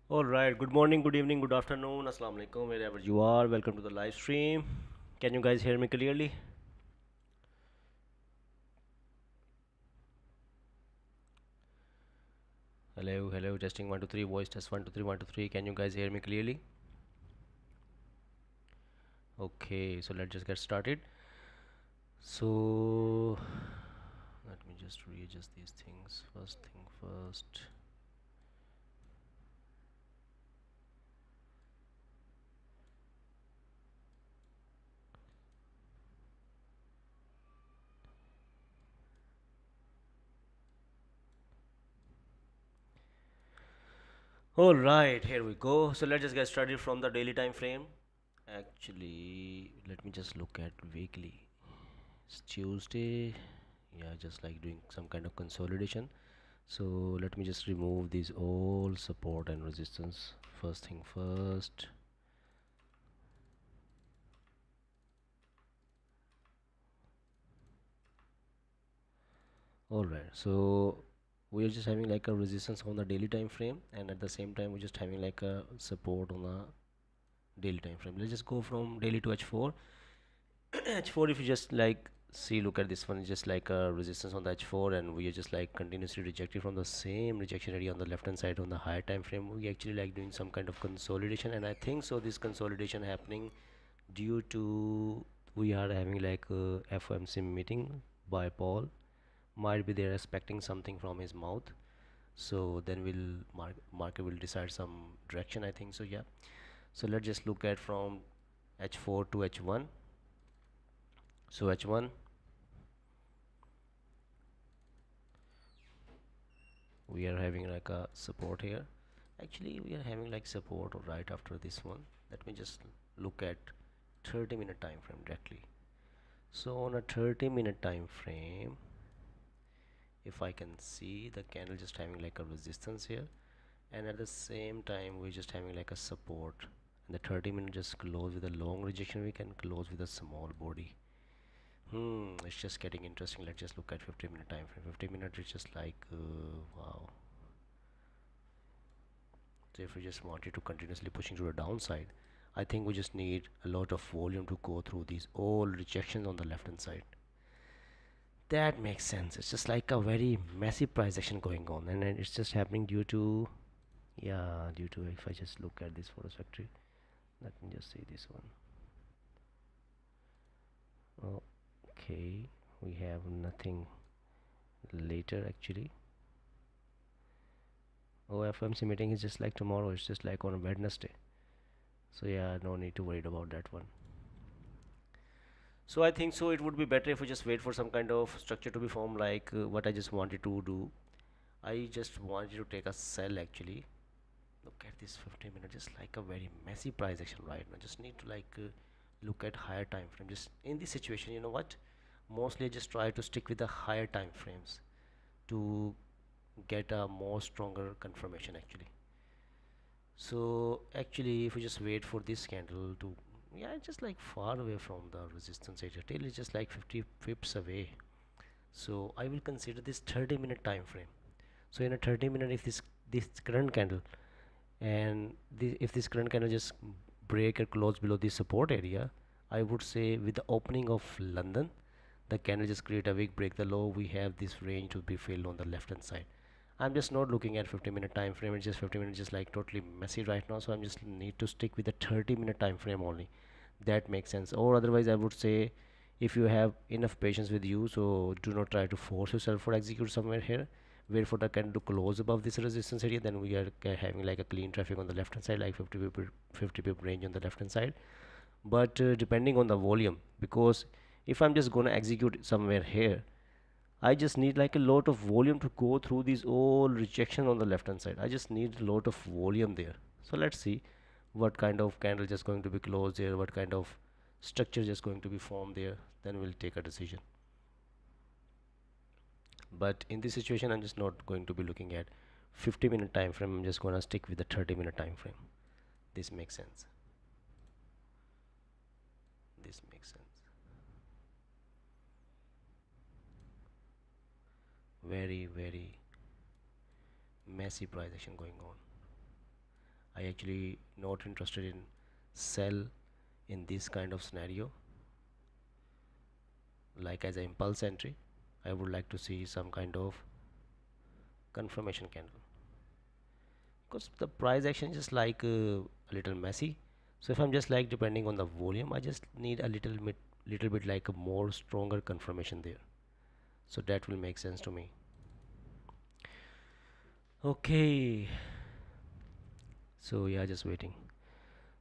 All right. Good morning, good evening, good afternoon. Assalamu alaikum, wherever you are. Welcome to the live stream. Can you guys hear me clearly? Hello, hello. Testing 1 2 3. Voice test 1 2 3 1 2 3. Can you guys hear me clearly? Okay. So let's just get started. So let me just readjust these things. First thing first. All right. Here we go. So let's just get started from the daily time frame. Actually, let me just look at weekly. It's Tuesday. Yeah, just like doing some kind of consolidation. So let me just remove these all support and resistance. First thing first. All right, so we are just having like a resistance on the daily time frame, and at the same time we're just having like a support on the daily time frame. Let's just go from daily to h4. H4, if you just like see, look at this one, it's just like a resistance on the h4, and we are just like continuously rejected from the same rejection area on the left hand side on the higher time frame. We actually like doing some kind of consolidation, and I think so this consolidation happening due to we are having like a FOMC meeting by Paul. Might be they're expecting something from his mouth, so then market will decide some direction, I think so. Yeah, so let's just look at from h4 to h1. So h1, we are having like a support here. Actually we are having like support right after this one. Let me just look at 30-minute time frame directly. So on a 30-minute time frame, if I can see the candle just having like a resistance here, and at the same time we're just having like a support, and the 30-minute just close with a long rejection, we can close with a small body. It's just getting interesting. Let's just look at 50-minute time frame. 50 minute is just like wow. So if we just wanted to continuously pushing to the downside, I think we just need a lot of volume to go through these all rejections on the left hand side. That makes sense. It's just like a very messy price action going on, and then it's just happening due to, yeah, due to, if I just look at this Forest Factory, let me just see this one. Okay, we have nothing later actually. Oh, FMC meeting is just like tomorrow. It's just like on Wednesday. So yeah, no need to worry about that one. So I think so it would be better if we just wait for some kind of structure to be formed, like what I just wanted to do. I just wanted to take a sell actually. Look at this 50 minutes, just like a very messy price action right now. Just need to like look at higher time frame. Just in this situation, you know what? Mostly just try to stick with the higher time frames to get a more stronger confirmation actually. So actually if we just wait for this candle to, yeah, it's just like far away from the resistance area, tail is just like 50 pips away. So I will consider this 30-minute time frame. So in a 30-minute, if this current candle, and if this current candle just break or close below the support area, I would say with the opening of London, the candle just create a weak break the low, we have this range to be filled on the left hand side. I'm just not looking at 50-minute time frame. It's just 50 minutes just like totally messy right now, so I'm just need to stick with the 30-minute time frame only. That makes sense. Or otherwise I would say, if you have enough patience with you, so do not try to force yourself for execute somewhere here. Wait for the candle to close above this resistance area, then we are having like a clean traffic on the left hand side, like 50 pip range on the left hand side. But depending on the volume, because if I'm just gonna execute somewhere here, I just need like a lot of volume to go through these all rejection on the left hand side. I just need a lot of volume there. So let's see what kind of candle just going to be closed there, what kind of structure just going to be formed there, then we'll take a decision. But in this situation I'm just not going to be looking at 50-minute time frame. I'm just going to stick with the 30-minute time frame. This makes sense. This makes sense. Very messy price action going on. I actually not interested in sell in this kind of scenario, like as an impulse entry. I would like to see some kind of confirmation candle, because the price action is just like a little messy. So if I'm just like depending on the volume, I just need a little bit like a more stronger confirmation there. So that will make sense to me. Okay, so yeah, just waiting.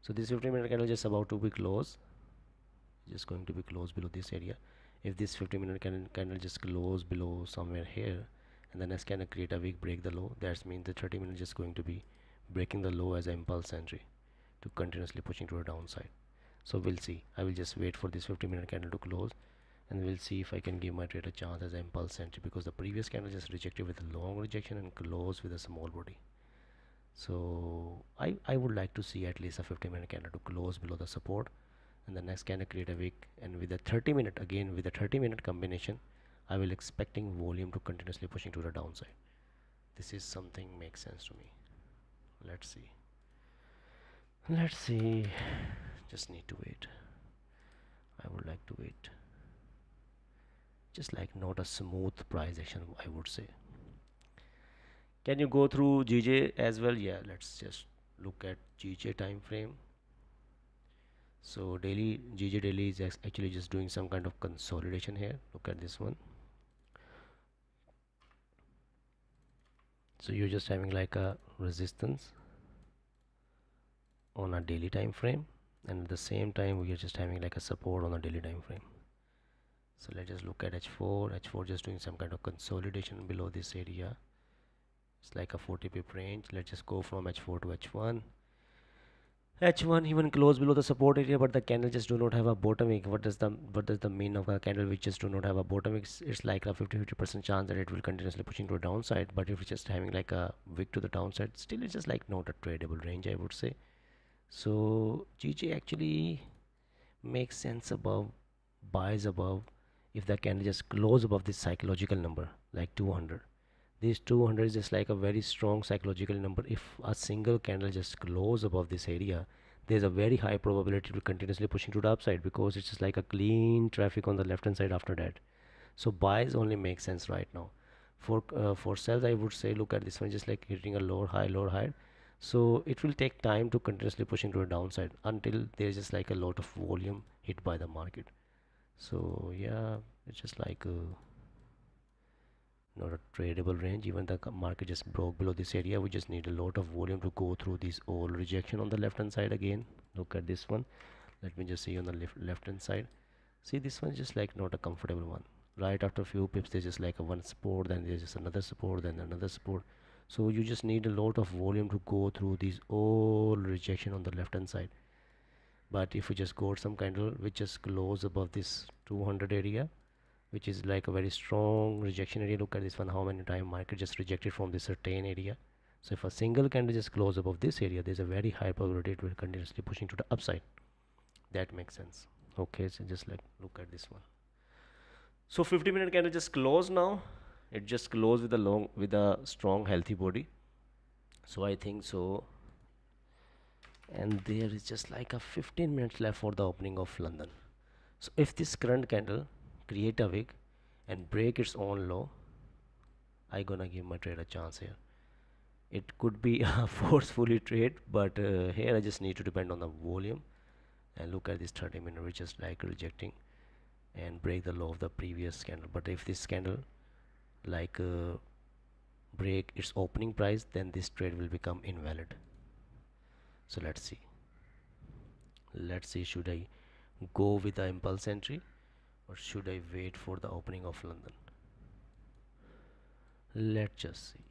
So this 15-minute candle just about to be close, just going to be close below this area. If this 15-minute candle just close below somewhere here, and the next candle create a weak break the low, that means the 30-minute just going to be breaking the low as an impulse entry to continuously pushing to the downside. So we'll see. I will just wait for this 50-minute candle to close, and we'll see if I can give my trade a chance as an impulse entry, because the previous candle just rejected with a long rejection and closed with a small body. So I would like to see at least a 50-minute candle to close below the support, and the next candle create a wick, and with a 30-minute, again with a 30-minute combination, I will expecting volume to continuously pushing to the downside. This is something makes sense to me. Let's see. Let's see. Just need to wait. I would like to wait. Just like not a smooth price action, I would say. Can you go through GJ as well? Yeah, let's just look at GJ time frame. So daily, GJ daily is actually just doing some kind of consolidation here. Look at this one. So you're just having like a resistance on a daily time frame, and at the same time we are just having like a support on a daily time frame. So let's just look at H4 just doing some kind of consolidation below this area. It's like a 40 pip range. Let's just go from H4 to H1. H1 even close below the support area, but the candle just do not have a bottom wick. What does the mean of a candle which just do not have a bottom wick? It's like a 50% chance that it will continuously pushing to a downside. But if it's just having like a wick to the downside, still it's just like not a tradable range, I would say. So GJ actually makes sense above, buys above, if the candle just close above this psychological number like 200. This 200 is just like a very strong psychological number. If a single candle just close above this area, there's a very high probability to continuously pushing to the upside, because it's just like a clean traffic on the left hand side after that. So buys only make sense right now. For sells, I would say look at this one, just like hitting a lower high. So it will take time to continuously pushing to a downside until there's just like a lot of volume hit by the market. So yeah, it's just like not a tradable range. Even the market just broke below this area, we just need a lot of volume to go through this all rejection on the left hand side again. Look at this one. Let me just see on the left hand side. See, this one is just like not a comfortable one. Right after a few pips, there's just like a one support, then there's just another support, then another support. So you just need a lot of volume to go through these all rejection on the left hand side. But if we just got some candle which just close above this 200 area, which is like a very strong rejection area. Look at this one, how many times market just rejected from this certain area. So if a single candle just close above this area, there's a very high probability it will continuously pushing to the upside. That makes sense. Okay, so just like look at this one. So 50-minute candle just close now. It just closed with a strong healthy body. So I think so. And there is just like a 15 minutes left for the opening of London. So if this current candle create a wick and break its own low, I gonna give my trade a chance here. It could be a forcefully trade, but here I just need to depend on the volume. And look at this 30-minute, which is like rejecting and break the low of the previous candle. But if this candle like break its opening price, then this trade will become invalid. So let's see, should I go with the impulse entry, or should I wait for the opening of London? Let's just see.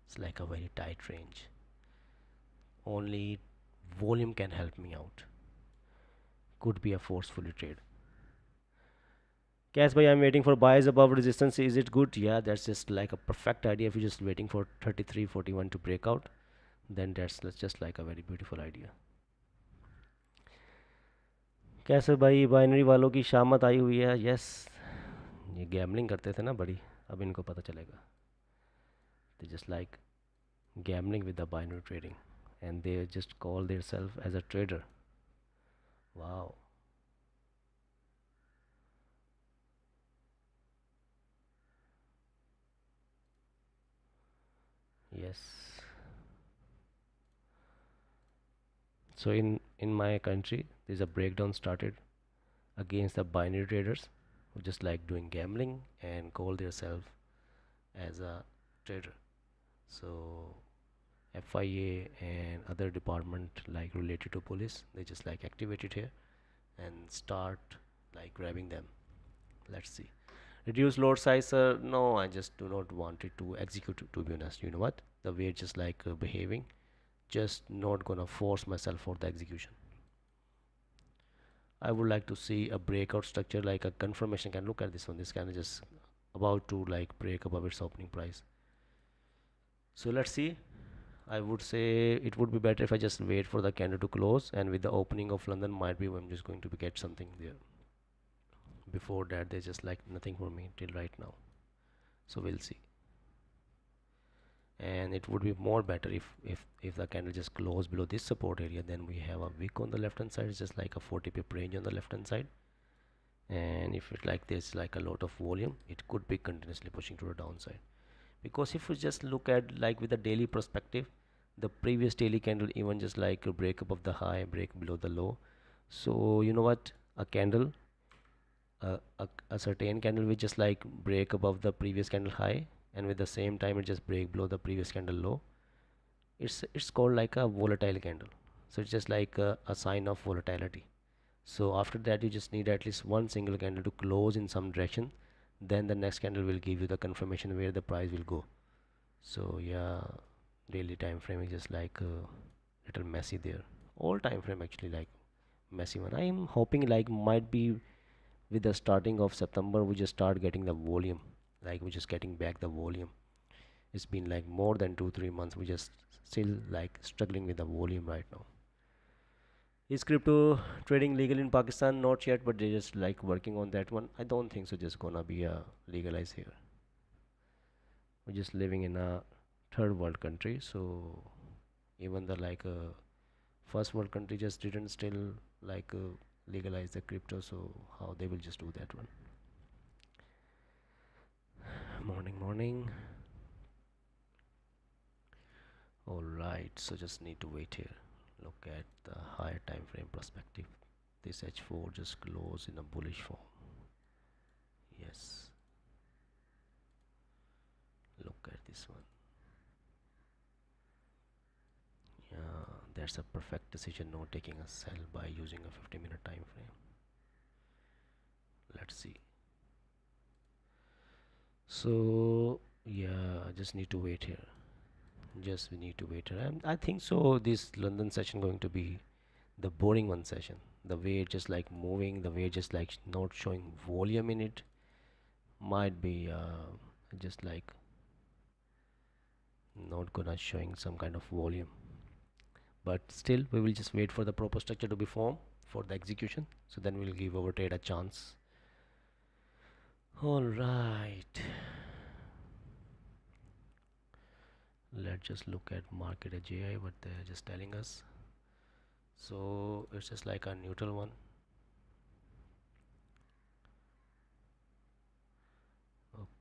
It's like a very tight range. Only volume can help me out. Could be a forcefully trade. Cash buy, I'm waiting for buys above resistance. Is it good? Yeah, that's just like a perfect idea. If you're just waiting for 33.41 to break out, then that's just like a very beautiful idea. कैसे भाई binary वालों की शामत आई हुई है? Yes, ये gambling करते थे ना बड़ी, अब इनको पता चलेगा. They just like gambling with the binary trading, and they just call themselves as a trader. Wow. Yes. So in my country, there's a breakdown started against the binary traders who just like doing gambling and call themselves as a trader. So FIA and other department like related to police, they just like activated here and start like grabbing them. Let's see. Reduce load size, no, I just do not want it to execute, to be honest. You know what? The way it's just like behaving, just not gonna force myself for the execution. I would like to see a breakout structure like a confirmation. Can look at this one. This kind of just about to like break above its opening price. So let's see. I would say it would be better if I just wait for the candle to close, and with the opening of London, might be I'm just going to get something there. Before that, there's just like nothing for me till right now. So we'll see. And it would be more better if the candle just close below this support area. Then we have a wick on the left hand side. It's just like a 40 pip range on the left hand side. And if it like this, like a lot of volume, it could be continuously pushing to the downside. Because if we just look at like with the daily perspective, the previous daily candle even just like a break above the high, break below the low. So you know what, a candle, a certain candle will just like break above the previous candle high, and with the same time it just break below the previous candle low. It's called like a volatile candle. So it's just like a sign of volatility. So after that you just need at least one single candle to close in some direction, then the next candle will give you the confirmation where the price will go. So yeah, daily time frame is just like a little messy there. All time frame actually like messy one. I am hoping like might be with the starting of September we just start getting the volume, like we just getting back the volume. It's been like more than 2 3 months, we just still like struggling with the volume right now. Is crypto trading legal in Pakistan? Not yet, but they're just like working on that one. I don't think so just gonna be legalized here. We're just living in a third world country, so even the like first world country just didn't still like legalize the crypto, so how they will just do that one. Morning, morning. All right, so just need to wait here. Look at the higher time frame perspective. This H4 just closed in a bullish form. Yes, look at this one. Yeah, that's a perfect decision, not taking a sell by using a 50-minute time frame. Let's see. So yeah, I just need to wait here. Just we need to wait here. And I think so. This London session going to be the boring one session. The way it just like moving, the way it just like not showing volume in it, might be just like not gonna showing some kind of volume. But still, we will just wait for the proper structure to be formed for the execution. So then we'll give our trade a chance. All right. Let's just look at market AGI, what they're just telling us. So it's just like a neutral one.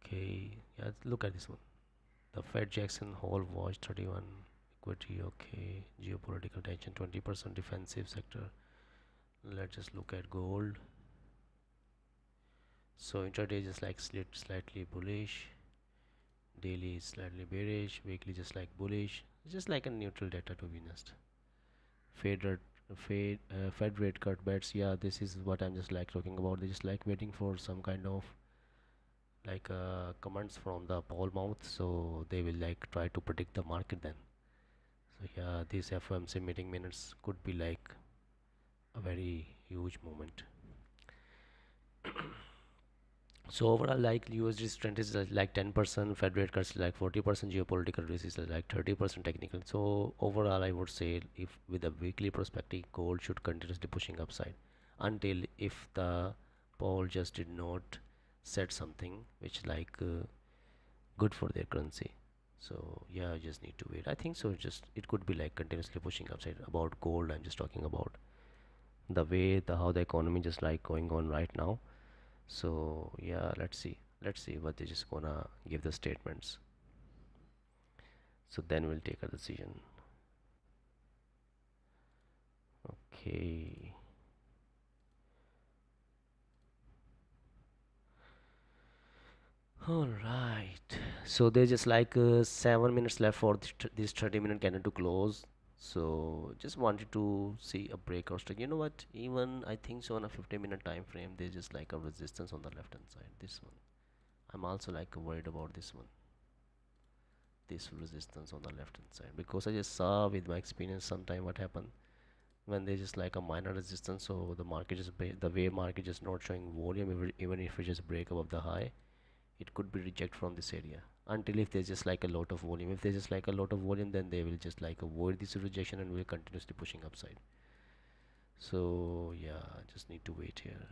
Okay, yeah, look at this one. The Fed Jackson Hole watch 31 equity. Okay, geopolitical tension 20% defensive sector. Let's just look at gold. So intraday just like slightly bullish, daily is slightly bearish, weekly just like bullish. It's just like a neutral data, to be honest. Fed rate, Fed rate cut bets. Yeah, this is what I'm just like talking about. They just like waiting for some kind of like comments from the Paul mouth, so they will like try to predict the market then. So yeah, these FOMC meeting minutes could be like a very huge moment. So overall, like USD strength is like 10%, Fed rate cuts like 40%, geopolitical risk is like 30% technical. So overall, I would say if with a weekly perspective, gold should continuously pushing upside until if the Paul just did not set something which like good for their currency. So yeah, I just need to wait. I think so. Just it could be like continuously pushing upside. About gold, I'm just talking about the way the how the economy just like going on right now. So yeah, let's see what they just gonna give the statements. So then we'll take a decision. Okay. All right. So there's just like 7 minutes left for this 30-minute candle to close. So just wanted to see a breakout strike. You know what? Even I think so on a 50-minute time frame, there's just like a resistance on the left hand side. This one. I'm also like worried about this one. This resistance on the left hand side because I just saw with my experience sometime what happened when there's just like a minor resistance. So the market is the way market is not showing volume even if it just break above the high, it could be reject from this area until if there's just like a lot of volume. If there's just like a lot of volume, then they will just like avoid this rejection and will continuously pushing upside. So yeah, just need to wait here.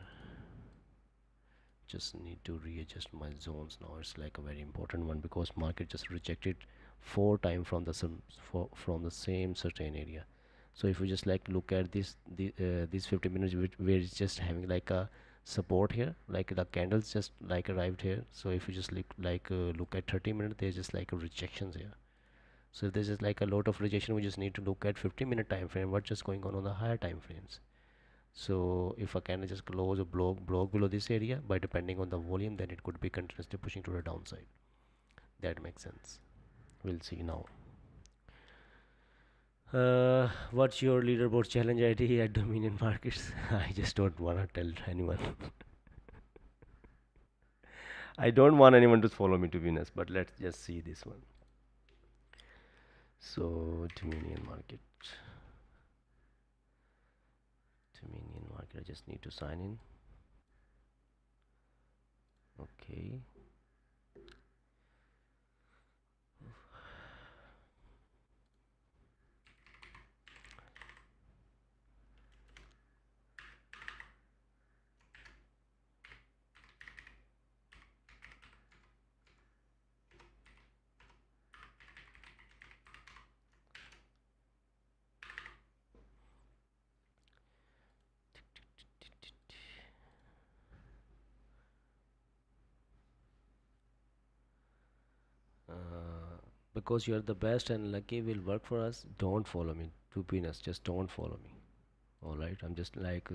Just need to readjust my zones now. It's like a very important one because market just rejected 4 times from from the same certain area. So if you just like look at this 50 minutes where it's just having like a support here, like the candles just like arrived here. So if you just look at 30 minutes, there's just like a rejections here. So if there's just like a lot of rejection, we just need to look at 50-minute time frame, what's just going on the higher time frames. So if a candle just close a block below this area, by depending on the volume, then it could be continuously pushing to the downside. That makes sense. We'll see now. What's your leaderboard challenge ID at Dominion Markets? I just don't wanna tell anyone. I don't want anyone to follow me to be honest, but let's just see this one. So Dominion Market, Dominion Market. I just need to sign in. Okay. Because you're the best and lucky will work for us, don't follow me. To be honest, just don't follow me. All right, I'm just like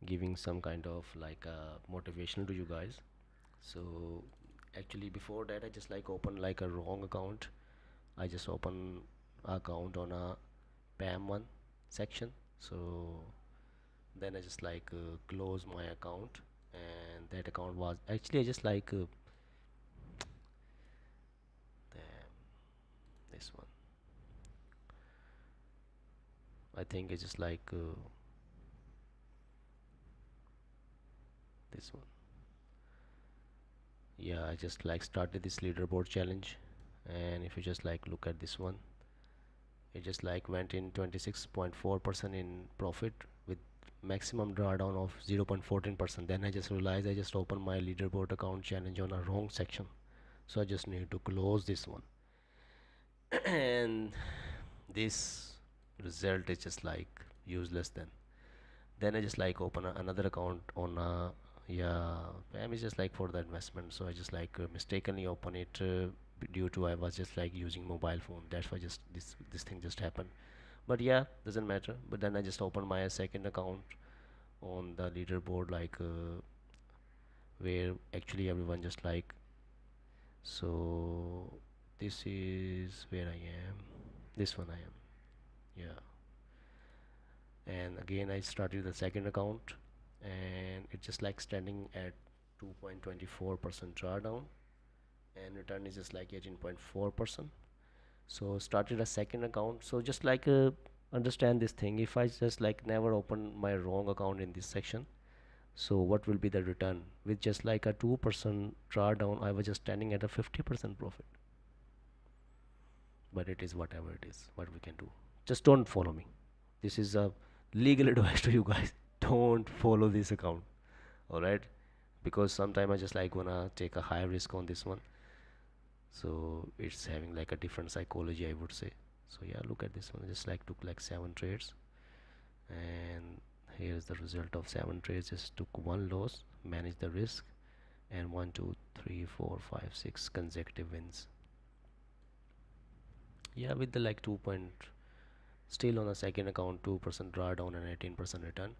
giving some kind of like motivational to you guys. So actually before that, I just like open like a wrong account. I just open account on a PAM one section. So then I just like close my account, and that account was actually I just like damn, this one. I think it's just like this one. Yeah, I just like started this leaderboard challenge, and if you just like look at this one, it just like went in 26.4% in profit with maximum drawdown of 0.14%. Then I just realized I just opened my leaderboard account challenge on a wrong section, so I just need to close this one. And this result is just like useless. Then I just like open another account on yeah, PAM is just like for the investment. So I just like mistakenly open it due to I was just like using mobile phone. That's why just this thing just happened. But yeah, doesn't matter. But then I just opened my second account on the leaderboard, like where actually everyone just like. So this is where I am. This one I am. Yeah. And again I started the second account, and it's just like standing at 2.24% drawdown, and return is just like 18.4%. So started a second account. So just like understand this thing, if I just like never open my wrong account in this section, so what will be the return with just like a 2% drawdown? I was just standing at a 50% profit. But it is whatever it is, what we can do. Just don't follow me. This is a legal advice to you guys. Don't follow this account. All right, because sometime I just like wanna take a high risk on this one. So it's having like a different psychology, I would say. So yeah, look at this one. Just like took like 7 trades, and here's the result of 7 trades. Just took one loss, managed the risk, and 1, 2, 3, 4, 5, 6 consecutive wins. Yeah, with the like 2 point still on the second account, 2% drawdown and 18% return,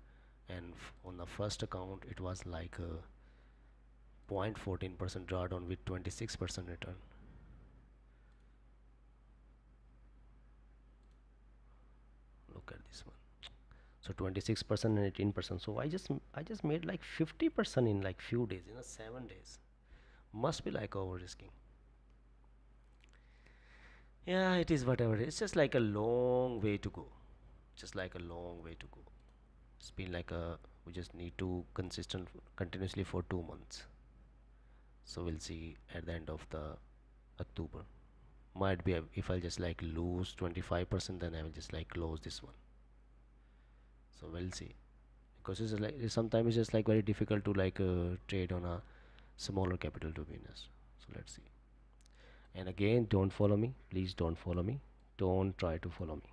and on the first account it was like a 0.14% drawdown with 26% return. Look at this one. So 26% and 18%. So I just made like 50% in like few days, 7 days. Must be like over risking. Yeah, it is whatever. It's just like a long way to go. Just like a long way to go. It's been like a we just need to consistent continuously for 2 months. So we'll see at the end of the October. Might be if I'll just like lose 25%, then I will just like close this one. So we'll see. Because it's like sometimes it's just like very difficult to like trade on a smaller capital, to be honest. So let's see. And again, don't follow me. Please don't follow me. Don't try to follow me.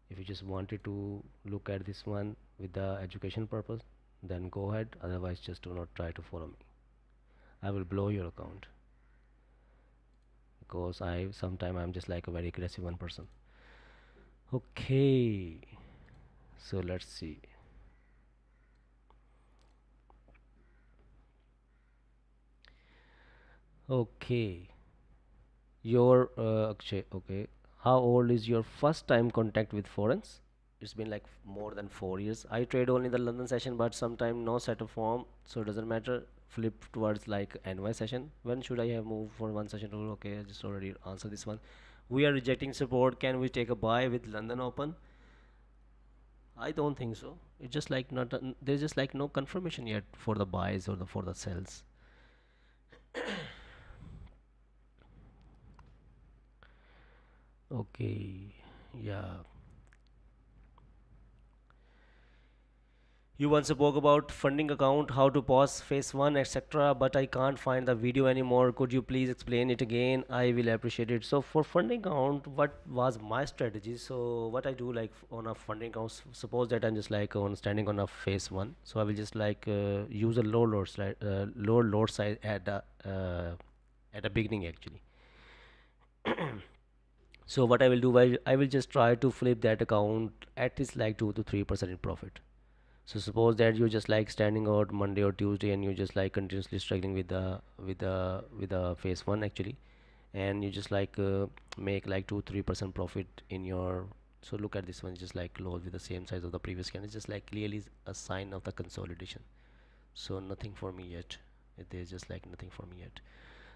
If you just wanted to look at this one with the education purpose, then go ahead. Otherwise, just do not try to follow me. I will blow your account because I sometimes I'm just like a very aggressive one person. Okay, so let's see. Okay, your Akshay. Okay, how old is your first time contact with foreigners? It's been like more than 4 years. I trade only the London session, but sometime no set of form, so it doesn't matter. Flip towards like NY session. When should I have moved for one session to? Okay, I just already answered this one. We are rejecting support. Can we take a buy with London Open? I don't think so. It's just like not. There's just like no confirmation yet for the buys or the for the sells. Okay, yeah. You once spoke about funding account, how to pause phase one, etc. But I can't find the video anymore. Could you please explain it again? I will appreciate it. So for funding account, what was my strategy? So what I do like on a funding account, suppose that I'm just like on standing on a phase one. So I will just like use a low load size at the beginning actually. So what I will do, I will just try to flip that account at least like 2 to 3% in profit. So suppose that you're just like standing out Monday or Tuesday and you're just like continuously struggling with the phase one actually, and you just like make like 2 3% profit in your. So look at this one, just like close with the same size of the previous candle. It's just like clearly a sign of the consolidation. So nothing for me yet. There's just like nothing for me yet.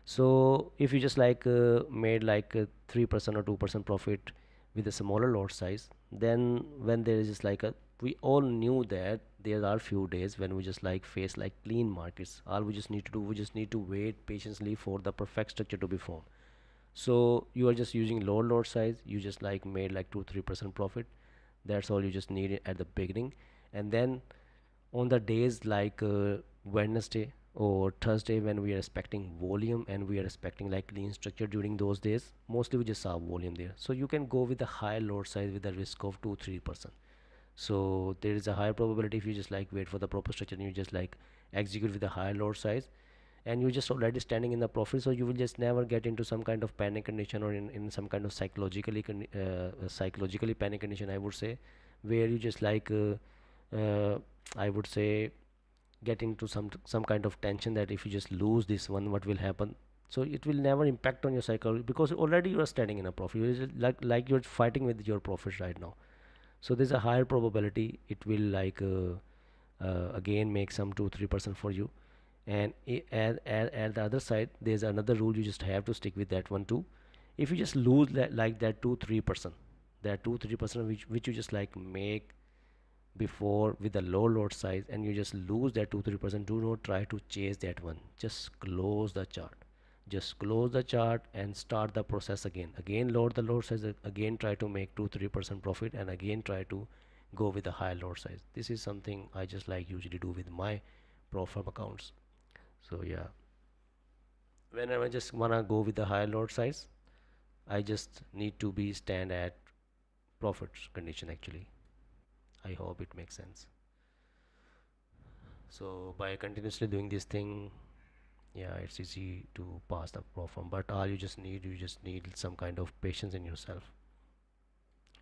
So if you just like made like 3% or 2% profit with a smaller lot size, then when there is just like a, we all knew that there are few days when we just like face like clean markets. All we just need to do, we just need to wait patiently for the perfect structure to be formed. So you are just using low lot size, you just like made like 2 3% profit. That's all you just need at the beginning. And then on the days like Wednesday or Thursday, when we are expecting volume and we are expecting like lean structure, during those days mostly we just saw volume there, so you can go with a high load size with a risk of 2 3%. So there is a higher probability if you just like wait for the proper structure and you just like execute with a higher load size, and you're just already standing in the profit, so you will just never get into some kind of panic condition or in some kind of psychologically panic condition, I would say, where you just like I would say get into some kind of tension that if you just lose this one, what will happen. So it will never impact on your psychology because already you are standing in a profit. You're like you're fighting with your profits right now. So there's a higher probability it will like again make some 2 3% for you. And at the other side there's another rule, you just have to stick with that one too. If you just lose like that 2 3%, that 2 3% which you just like make before with a low lot size, and you just lose that 2 3%, do not try to chase that one. Just close the chart. Just close the chart and start the process again load the load size, again try to make 2 3% profit, and again try to go with a high load size. This is something I just like usually do with my pro firm accounts. So yeah. Whenever I just wanna go with the higher lot size, I just need to be stand at profit condition actually. I hope it makes sense. So by continuously doing this thing, yeah, it's easy to pass the problem. But all you just need some kind of patience in yourself.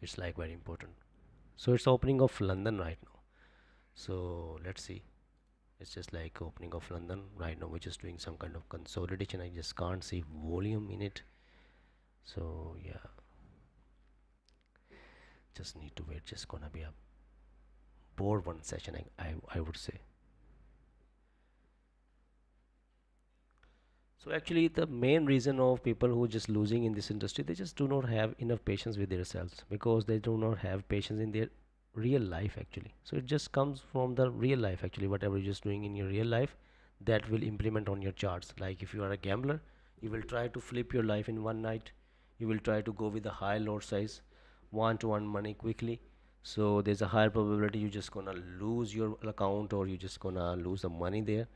It's like very important. So it's opening of London right now. So let's see. It's just like opening of London right now. We're just doing some kind of consolidation. I just can't see volume in it. So yeah, just need to wait. Just gonna be a bored one session. I would say. So actually, the main reason of people who just losing in this industry, they just do not have enough patience with themselves because they do not have patience in their real life actually. So it just comes from the real life actually. Whatever you're just doing in your real life, that will implement on your charts. Like if you are a gambler, you will try to flip your life in one night. You will try to go with a high lot size, one to one money quickly. So there's a higher probability you're just gonna lose your account or you're just gonna lose the money there.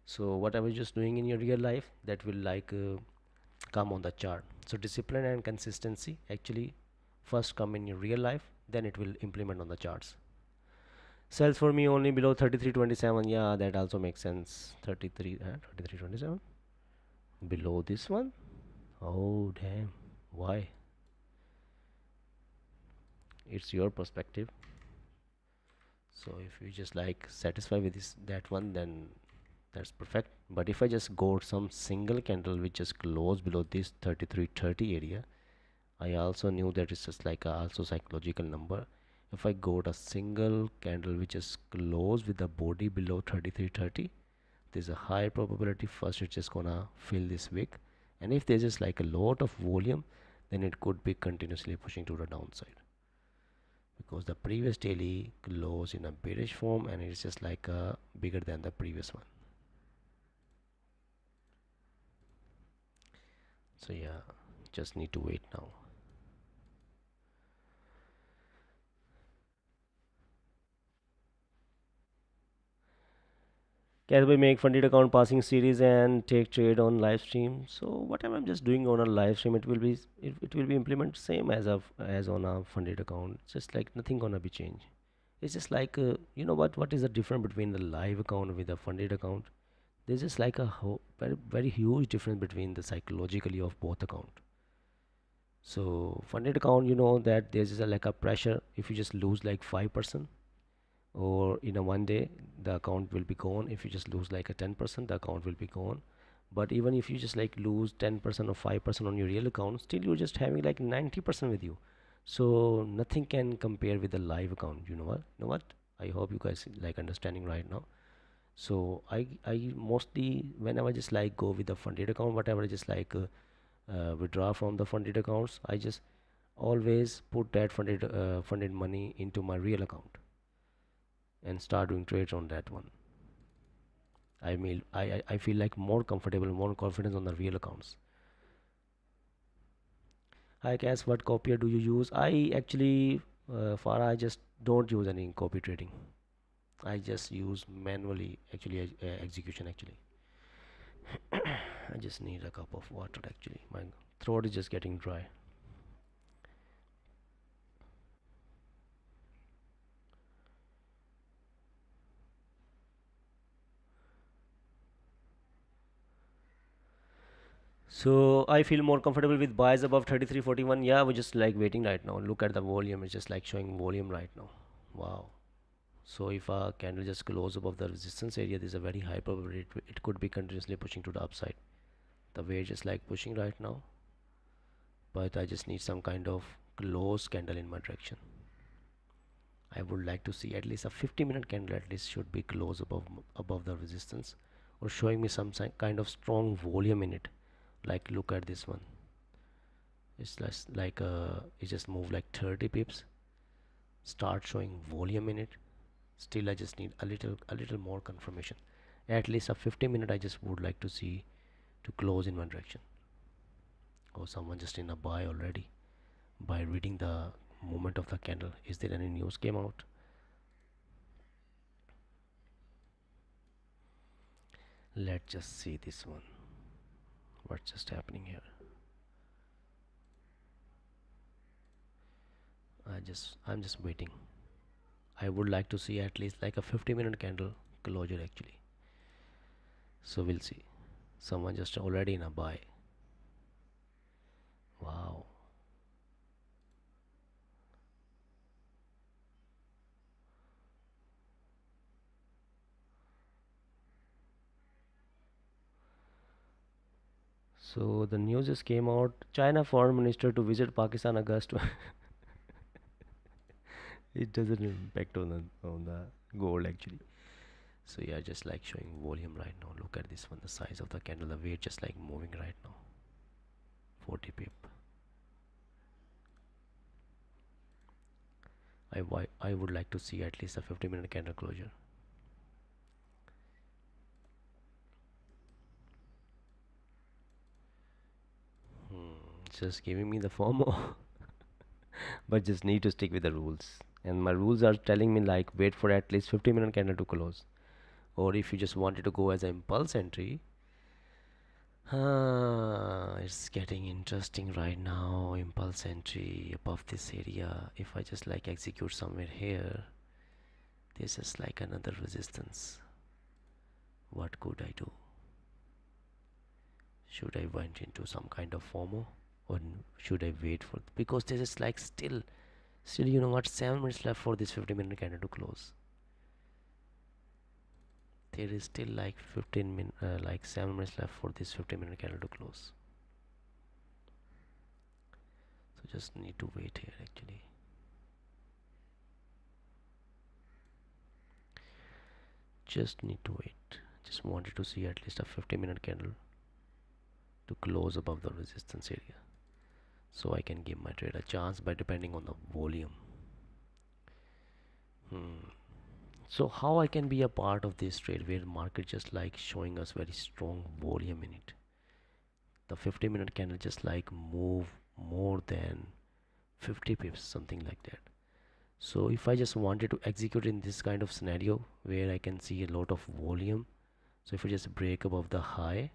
So whatever you're just doing in your real life, that will come on the chart. So discipline and consistency actually first come in your real life, then it will implement on the charts. Sells for me only below 33.27. Yeah, that also makes sense. 33.27 below this one. Oh damn, why? It's your perspective. So if you just like satisfy with this that one, then that's perfect. But if I just go some single candle which is close below this 33.30 area, I also knew that it's just like a also psychological number. If I got a single candle which is close with the body below 33.30, there's a high probability first it's just gonna fill this wick, and if there's just like a lot of volume, then it could be continuously pushing to the downside because the previous daily close in a bearish form and it's just like bigger than the previous one. So yeah, just need to wait now. Can we make funded account passing series and take trade on live stream? So whatever I'm just doing on a live stream, it will be implemented same as on a funded account. It's just like nothing gonna be changed. It's just like you know what is the difference between the live account with the funded account? There's just like a very huge difference between the psychologically of both account. So funded account, you know that there's just like a pressure if you just lose like 5% or in a one day the account will be gone. If you just lose like a 10%, the account will be gone. But even if you just like lose 10% or 5% on your real account, still you're just having like 90% with you. So nothing can compare with the live account. You know what I hope you guys like understanding right now. So I mostly whenever just like go with the funded account, whatever just like withdraw from the funded accounts, I just always put that funded money into my real account and start doing trades on that one. I feel like more comfortable, more confidence on the real accounts. I guess what copier do you use? I actually, Farah, I just don't use any copy trading. I just use manually actually execution actually. I just need a cup of water actually. My throat is just getting dry. So I feel more comfortable with buys above 33.41. Yeah, we're just like waiting right now. Look at the volume. It's just like showing volume right now. Wow. So if a candle just close above the resistance area, there's a very high probability it could be continuously pushing to the upside. The way just like pushing right now, but I just need some kind of close candle in my direction. I would like to see at least a 50-minute candle at least should be close above the resistance or showing me some kind of strong volume in it. Like look at this one. It's just like it just moved like 30 pips. Start showing volume in it. Still I just need a little more confirmation. At least a 50-minute I just would like to see to close in one direction. Or someone just in a buy already by reading the movement of the candle. Is there any news came out? Let's just see this one. what's just happening here? I'm just waiting. I would like to see at least like a 50-minute candle closure actually. So we'll see. Someone just already in a buy. Wow. So the news just came out. China foreign minister to visit Pakistan August. It doesn't impact on the gold actually. So yeah, just like showing volume right now. Look at this one, the size of the candle, the weight just like moving right now. 40 pip. I would like to see at least a 50-minute candle closure. It's just giving me the FOMO, but just need to stick with the rules. And my rules are telling me like wait for at least 50-minute candle to close. Or if you just wanted to go as an impulse entry, it's getting interesting right now. Impulse entry above this area. If I just like execute somewhere here, this is like another resistance. What could I do? Should I went into some kind of FOMO, or should I wait for, because this is like still you know what, 7 minutes left for this 50-minute candle to close. There is still like 7 minutes left for this 50-minute candle to close. So just need to wait here actually. Just need to wait. Just wanted to see at least a 50-minute candle to close above the resistance area, so I can give my trade a chance by depending on the volume. So how I can be a part of this trade where market just like showing us very strong volume in it? The 50-minute candle just like move more than 50 pips, something like that. So if I just wanted to execute in this kind of scenario where I can see a lot of volume, so if I just break above the high,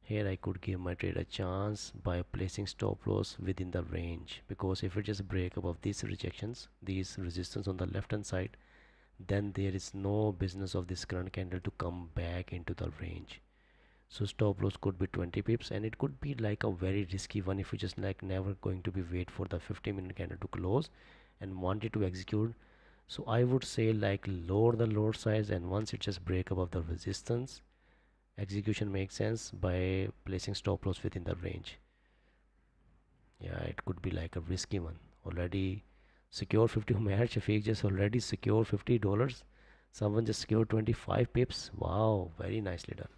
here I could give my trade a chance by placing stop loss within the range, because if it just break above these rejections, these resistance on the left hand side, then there is no business of this current candle to come back into the range. So stop loss could be 20 pips, and it could be like a very risky one if you just like never going to be wait for the 50-minute candle to close and wanted to execute. So I would say like lower the load size, and once it just break above the resistance, execution makes sense by placing stop loss within the range. Yeah, it could be like a risky one. Already secure 50 match. Shafiq just already secure $50. Someone just secured 25 pips. Wow, very nicely done.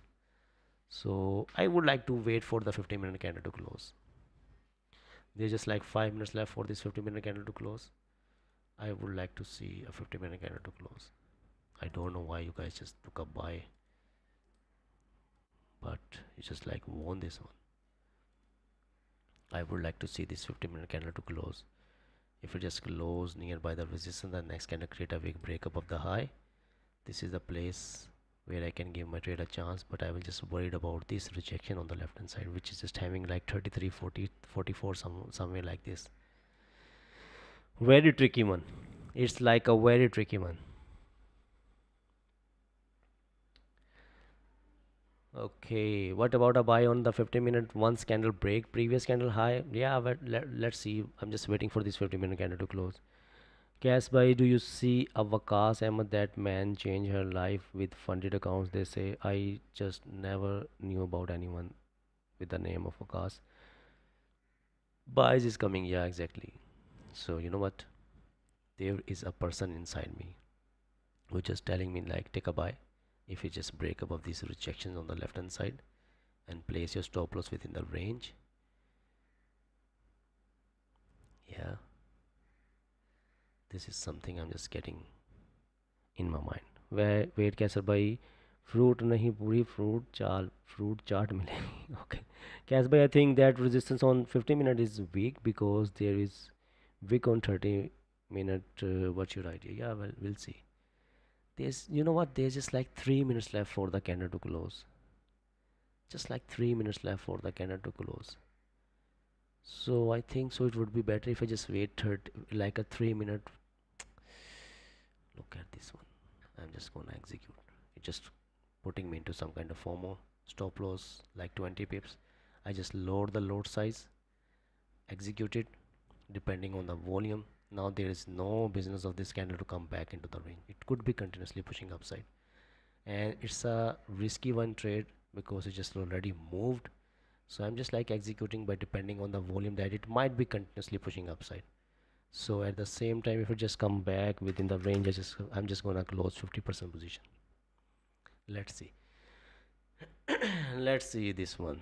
So I would like to wait for the 50-minute candle to close. There's just like 5 minutes left for this 50-minute candle to close. I would like to see a 50-minute candle to close. I don't know why you guys just took a buy, but you just like won this one. I would like to see this 50-minute candle to close. If it just close nearby the resistance, the next candle create a big breakup of the high. This is the place where I can give my trade a chance, but I will just worried about this rejection on the left hand side, which is just having like 33, 40, 44, somewhere like this. Very tricky one. It's like a very tricky one. Okay, what about a buy on the 50-minute once candle break previous candle high? Yeah, but let's see. I'm just waiting for this 50-minute candle to close. Kasbai, do you see a Wakas Ahmed? That man changed her life with funded accounts. They say I just never knew about anyone with the name of Wakas. Buys is coming, yeah, exactly. So you know what? There is a person inside me who just telling me like take a buy. If you just break above these rejections on the left hand side and place your stop loss within the range, yeah, this is something I'm just getting in my mind. वह wait क्या sir भाई, fruit नहीं पूरी fruit चाट मिलेगी. Okay, कैस भाई, I think that resistance on 50 minute is weak because there is weak on 30 minute. What's your idea? Yeah, well, we'll see. There's, you know what, there's just like 3 minutes left for the candle to close. just like 3 minutes left for the candle to close. So I think so it would be better if I just wait 30, like a 3 minute. Look at this one. I'm just gonna execute. It just putting me into some kind of FOMO. Stop loss like 20 pips. I just lower the load size, execute it depending on the volume. Now there is no business of this candle to come back into the range. It could be continuously pushing upside, and it's a risky one trade because it just already moved. So I'm just like executing by depending on the volume that it might be continuously pushing upside. So at the same time, if it just come back within the range, I'm just gonna close 50% position. Let's see. Let's see this one.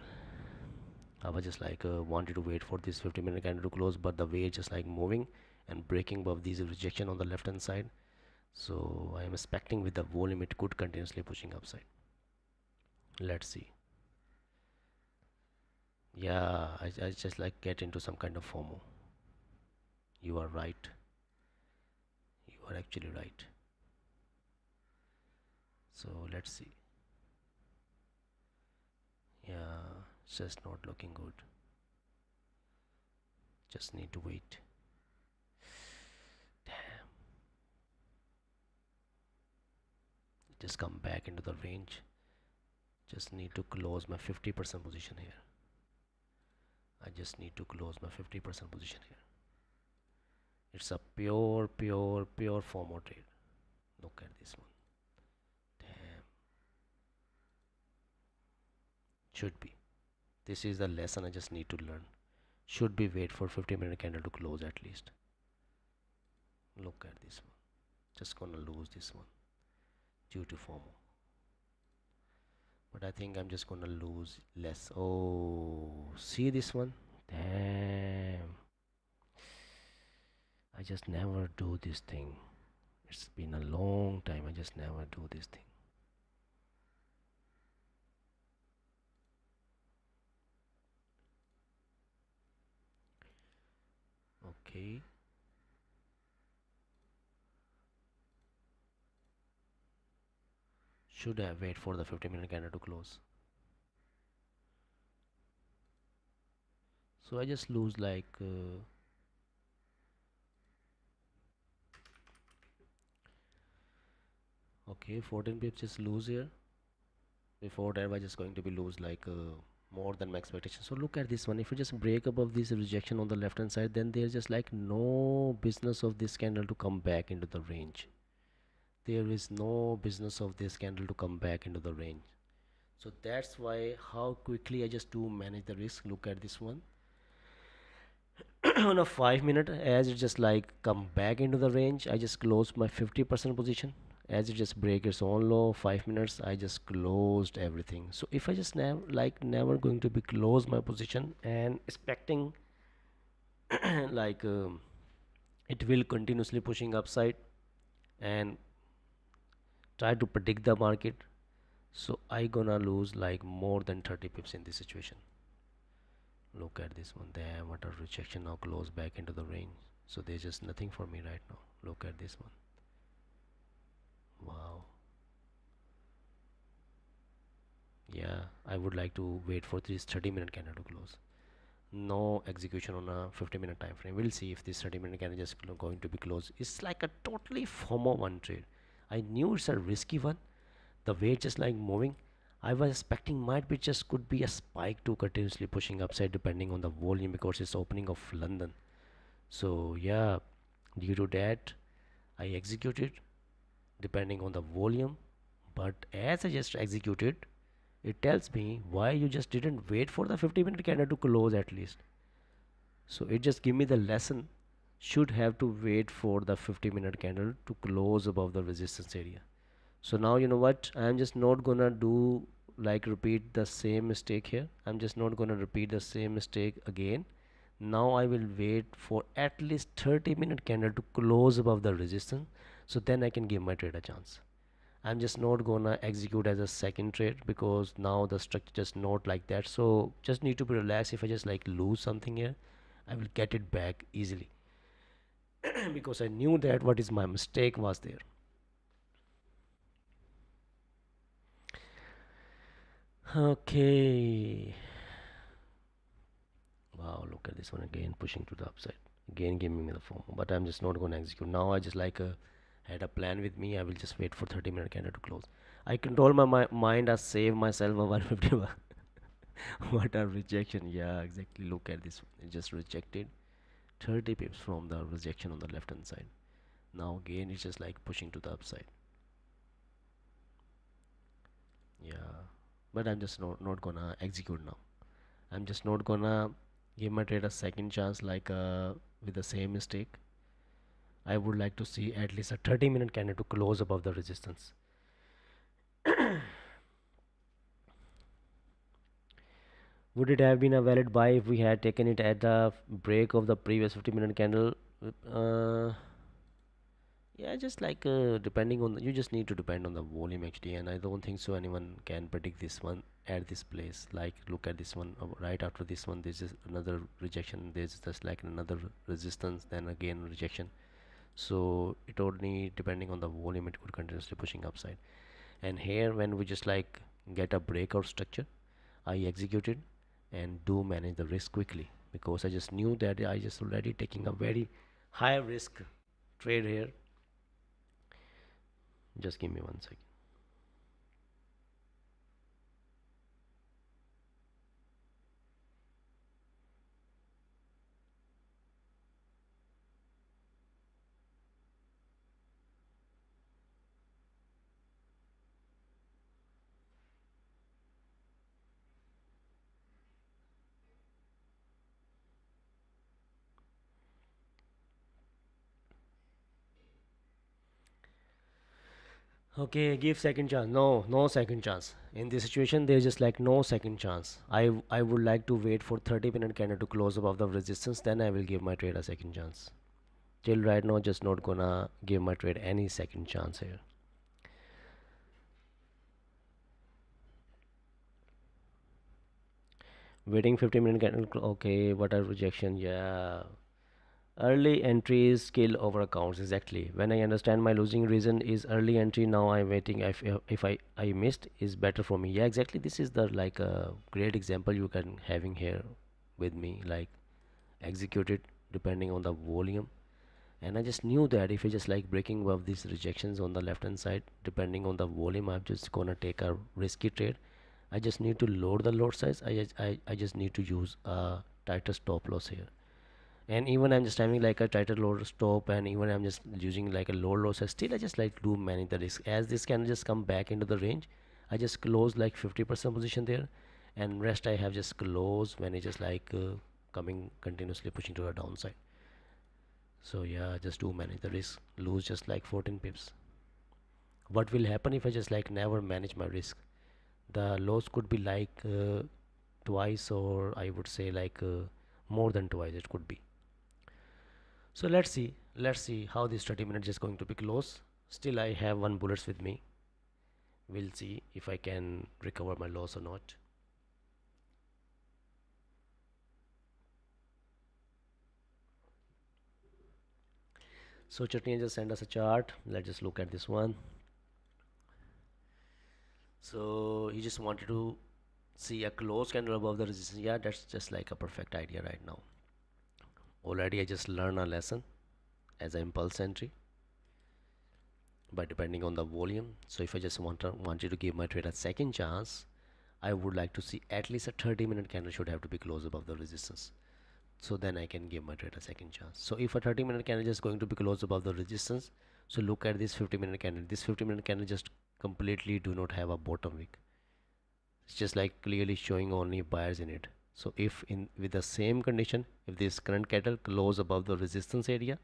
I was just like wanted to wait for this 50-minute candle to close, but the way it's just like moving and breaking above these rejection on the left hand side. So I am expecting with the volume it could continuously pushing upside. Let's see. Yeah, I just like get into some kind of FOMO. You are right. You are actually right. So let's see. Yeah, it's just not looking good. Just need to wait. Damn. Just come back into the range. Just need to close my 50% position here. I just need to close my 50% position here. It's a pure FOMO trade. Look at this one. Damn. Should be. This is the lesson I just need to learn. Should be wait for 50-minute candle to close at least. Look at this one. Just gonna lose this one due to FOMO. But I think I'm just gonna lose less. Oh, see this one? Damn. I just never do this thing. It's been a long time. I just never do this thing. Okay. Should I wait for the 50-minute candle to close? So I just lose like okay, 14 pips just lose here. Before that, I was just going to be lose like more than my expectation. So look at this one. If you just break above this rejection on the left hand side, then there's just like no business of this candle to come back into the range. There is no business of this candle to come back into the range. So that's why how quickly I just do manage the risk. Look at this one. On a 5 minute, as it just like come back into the range, I just closed my 50% position. As it just break its own low, 5 minutes, I just closed everything. So if I just never going to be close my position and expecting like it will continuously pushing upside and try to predict the market, so I gonna lose like more than 30 pips in this situation. Look at this one. Damn, what a rejection, now close back into the range. So there's just nothing for me right now. Look at this one. Wow. Yeah, I would like to wait for this 30-minute candle to close. No execution on a 50-minute time frame. We'll see if this 30-minute candle is just going to be closed. It's like a totally FOMO one trade. I knew it's a risky one. The way it's just like moving, I was expecting might be just could be a spike to continuously pushing upside depending on the volume because it's opening of London. So yeah, due to that, I executed depending on the volume. But as I just executed, it tells me why you just didn't wait for the 50-minute candle to close at least. So it just give me the lesson. Should have to wait for the 50-minute candle to close above the resistance area. So now you know what? I'm just not gonna do like repeat the same mistake here. I'm just not gonna repeat the same mistake again. Now I will wait for at least 30-minute candle to close above the resistance, so then I can give my trade a chance. I'm just not gonna execute as a second trade because now the structure just not like that. So just need to be relaxed. If I just like lose something here, I will get it back easily because I knew that what is my mistake was there. Okay. Wow, look at this one again, pushing to the upside. Again, giving me the FOMO, but I'm just not going to execute. Now I just had a plan with me. I will just wait for 30-minute candle to close. I control my mind. I save myself a 150. What a rejection. Yeah, exactly. Look at this one. It just rejected 30 pips from the rejection on the left hand side. Now again, it's just like pushing to the upside. Yeah, but I'm just not gonna execute now. I'm just not gonna give my trade a second chance with the same mistake. I would like to see at least a 30-minute candle to close above the resistance. Would it have been a valid buy if we had taken it at the break of the previous 50-minute candle? Uh, yeah, just depending on you just need to depend on the volume actually, and I don't think so anyone can predict this one at this place. Like look at this one, right after this one, this is another rejection. There's just like another resistance, then again rejection. So it only depending on the volume, it could continuously pushing upside. And here when we just get a breakout structure, I executed and do manage the risk quickly because I just knew that I just already taking a very high risk trade here. Just give me 1 second. Okay, give second chance. No, no second chance. In this situation, there's just like no second chance. I would like to wait for 30-minute candle to close above the resistance, then I will give my trade a second chance. Till right now, just not gonna give my trade any second chance here. Waiting 50-minute candle. Okay, what a rejection. Yeah. Early entry is skill over accounts. Exactly. When I understand my losing reason is early entry, now I'm waiting. If I missed is better for me. Yeah, exactly. This is the like a great example you can having here with me. Like execute it depending on the volume. And I just knew that if I just like breaking above these rejections on the left hand side, depending on the volume, I'm just gonna take a risky trade. I just need to load the lot size. I just need to use a tighter stop loss here. And even I'm just having like a tighter load stop, and even I'm just using like a low loss, still I just like to manage the risk. As this can just come back into the range, I just close like 50% position there, and rest I have just closed when it just coming continuously pushing to the downside. So yeah, just do manage the risk, lose just like 14 pips. What will happen if I just like never manage my risk? The loss could be twice, or I would say more than twice it could be. So let's see how this 30 minutes is going to be close. Still I have one bullets with me. We'll see if I can recover my loss or not. So Chutney just sent us a chart. Let's just look at this one. So he just wanted to see a close candle above the resistance. Yeah, that's just like a perfect idea right now. Already I just learned a lesson as an impulse entry by depending on the volume. So if I just wanted to give my trade a second chance, I would like to see at least a 30-minute candle should have to be close above the resistance. So then I can give my trade a second chance. So if a 30-minute candle is going to be close above the resistance, so look at this 50-minute candle. This 50-minute candle just completely do not have a bottom wick. It's just like clearly showing only buyers in it. So if in with the same condition, if this current candle close above the resistance area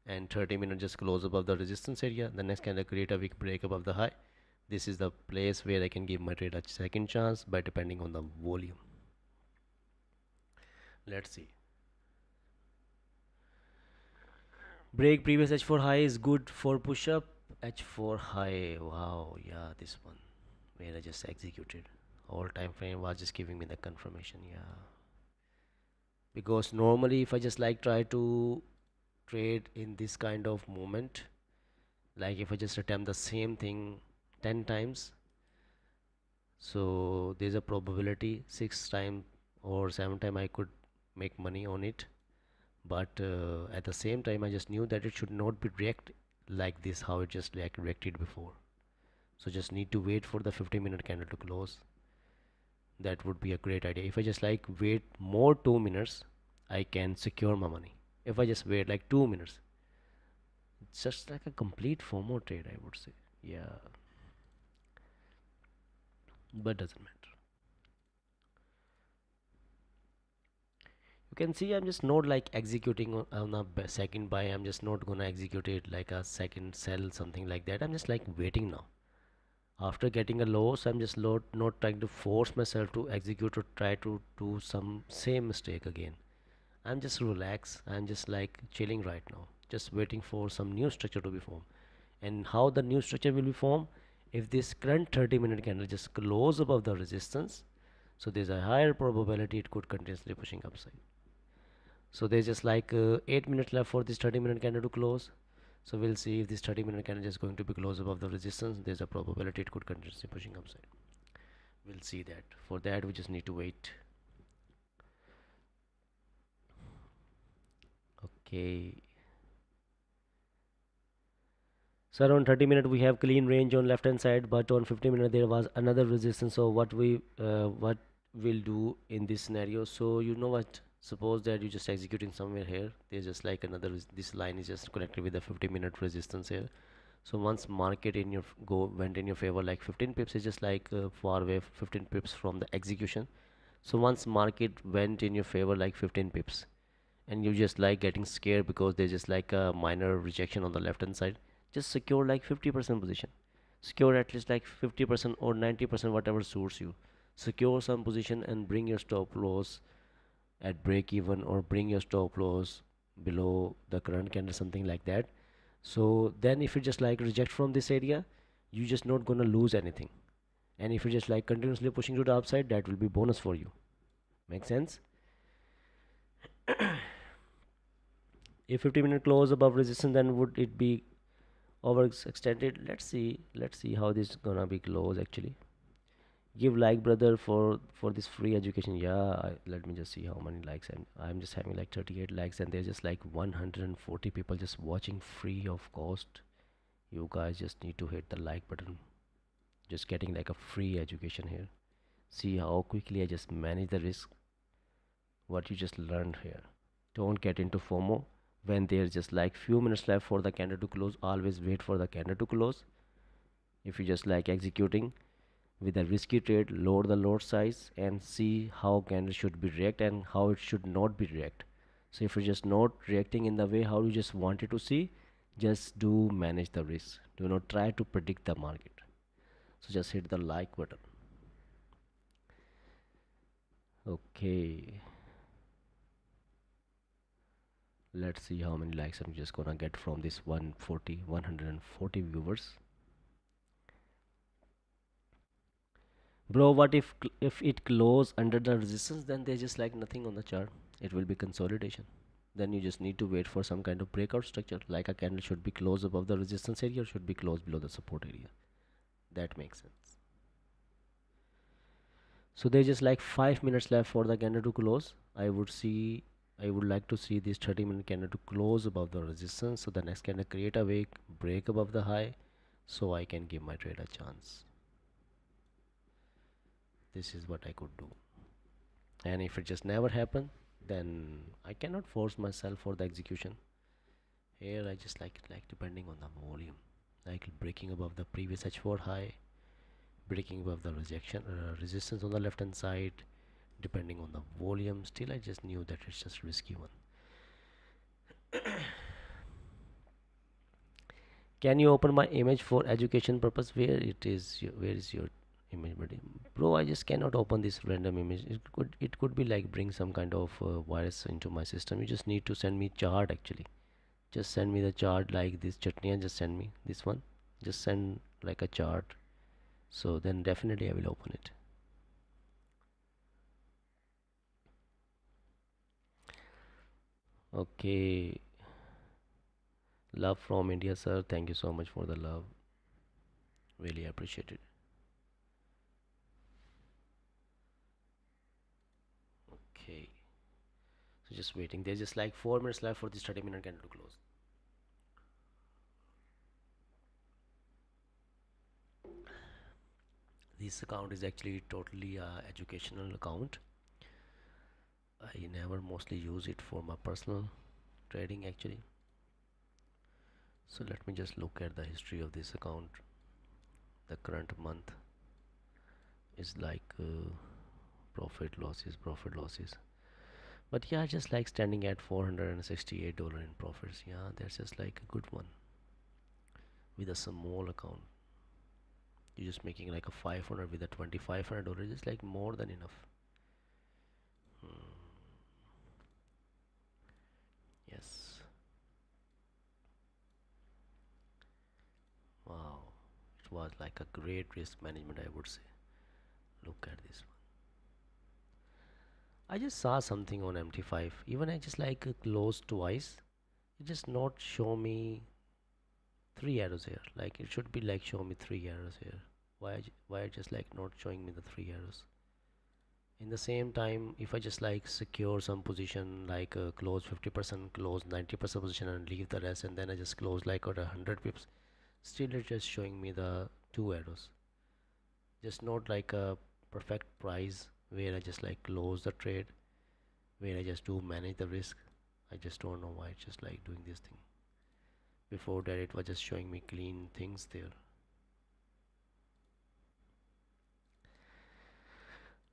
and 30-minute just close above the resistance area, the next candle create a wick break above the high. This is the place where I can give my trade a second chance by depending on the volume. Let's see. Break previous H4 high is good for push up. H4 high. Wow, yeah, this one where I just executed. All time frame was just giving me the confirmation. Yeah, because normally if I just like try to trade in this kind of moment, like if I just attempt the same thing 10 times, So there's a probability 6 time or 7 time I could make money on it. But at the same time, I just knew that it should not be react like this, how it just reacted before. So just need to wait for the 15-minute candle to close. That would be a great idea. If I just like wait more 2 minutes, I can secure my money. If I just wait like 2 minutes, it's just like a complete FOMO trade, I would say. Yeah, but doesn't matter. You can see I'm just not like executing on a second buy. I'm just not gonna execute it like a second sell, something like that. I'm just like waiting now. After getting a loss, I'm just not trying to force myself to execute or try to do some same mistake again. I'm just relaxed. I'm just like chilling right now, just waiting for some new structure to be formed. And how the new structure will be formed? If this current 30-minute candle just close above the resistance, so there's a higher probability it could continuously pushing upside. So there's just like 8 minutes left for this 30-minute candle to close. So we'll see if this 30-minute candle is going to be close above the resistance. There's a probability it could continuously pushing upside. We'll see that. For that, we just need to wait. Okay. So around 30 minutes we have clean range on left hand side, but on 50 minutes there was another resistance. So what we'll do in this scenario? So you know what? Suppose that you're just executing somewhere here. There's just like another. This line is just connected with the 50-minute resistance here. So once market in your go went in your favor, like 15 pips is just like far away 15 pips from the execution. So once market went in your favor like 15 pips, and you just like getting scared because there's just like a minor rejection on the left hand side, just secure like 50% position. Secure at least like 50% or 90%, whatever suits you. Secure some position and bring your stop loss at break even, or bring your stop loss below the current candle, something like that. So then if you just like reject from this area, you just not gonna lose anything. And if you just like continuously pushing to the upside, that will be bonus for you. Make sense? If 50-minute close above resistance, then would it be overextended? Let's see how this is gonna be close actually. Give like brother for this free education. Yeah, let me just see how many likes. And I'm just having like 38 likes, and there's just like 140 people just watching free of cost. You guys just need to hit the like button. Just getting like a free education here. See how quickly I just manage the risk, what you just learned here. Don't get into FOMO when there's just like few minutes left for the candle to close. Always wait for the candle to close. If you just like executing with a risky trade, lower the lot size and see how candle should be react and how it should not be react. So if you're just not reacting in the way how you just wanted to see, just do manage the risk. Do not try to predict the market. So just hit the like button. Okay, let's see how many likes I'm just gonna get from this 140 viewers. Bro, what if it close under the resistance? Then there's just like nothing on the chart. It will be consolidation. Then you just need to wait for some kind of breakout structure, like a candle should be close above the resistance area or should be close below the support area. That makes sense. So there's just like 5 minutes left for the candle to close. I would like to see this 30-minute candle to close above the resistance, so the next candle create a wick break above the high, so I can give my trade a chance. This is what I could do. And if it just never happen, then I cannot force myself for the execution. Here I just like depending on the volume, like breaking above the previous H4 high, breaking above the rejection resistance on the left hand side, depending on the volume. Still I just knew that it's just risky one. Can you open my image for education purpose? Where is your image, buddy? Bro, I just cannot open this random image. It could be like bring some kind of virus into my system. You just need to send me chart actually. Just send me the chart like this chutney and just send me this one. Just send like a chart. So then definitely I will open it. Okay. Love from India, sir. Thank you so much for the love. Really appreciate it. Okay, so just waiting. There's just like 4 minutes left for this 30-minute candle to close. This account is actually totally a educational account. I never mostly use it for my personal trading actually. So let me just look at the history of this account. The current month is like profit losses. But yeah, just like standing at $468 in profits. Yeah, that's just like a good one with a small account. You're just making like a 500 with a $2,500 is like more than enough. Hmm. Yes. Wow. It was like a great risk management, I would say. Look at this one. I just saw something on MT5. Even I just like closed twice. It just not show me three arrows here. Like it should be like show me three arrows here. Why just like not showing me the three arrows? In the same time, if I just like secure some position like close 50%, close 90% position and leave the rest, and then I just close like at 100 pips, still it's just showing me the two arrows. Just not like a perfect price where I just like close the trade, where I just do manage the risk. I just don't know why it's just like doing this thing. Before that it was just showing me clean things there.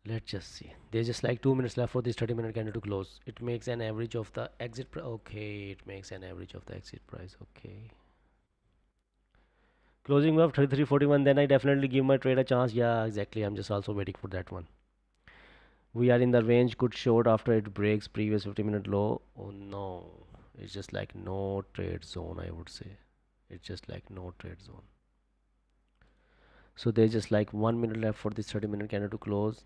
Let's just see. There's just like 2 minutes left for this 30-minute candle to close. It makes an average of the exit price. Okay, it makes an average of the exit price. Okay. Closing of 33.41. Then I definitely give my trade a chance. Yeah, exactly. I'm just also waiting for that one. We are in the range. Good short after it breaks previous 50-minute low. Oh no. It's just like no trade zone, I would say. It's just like no trade zone. So there's just like 1 minute left for this 30-minute candle to close.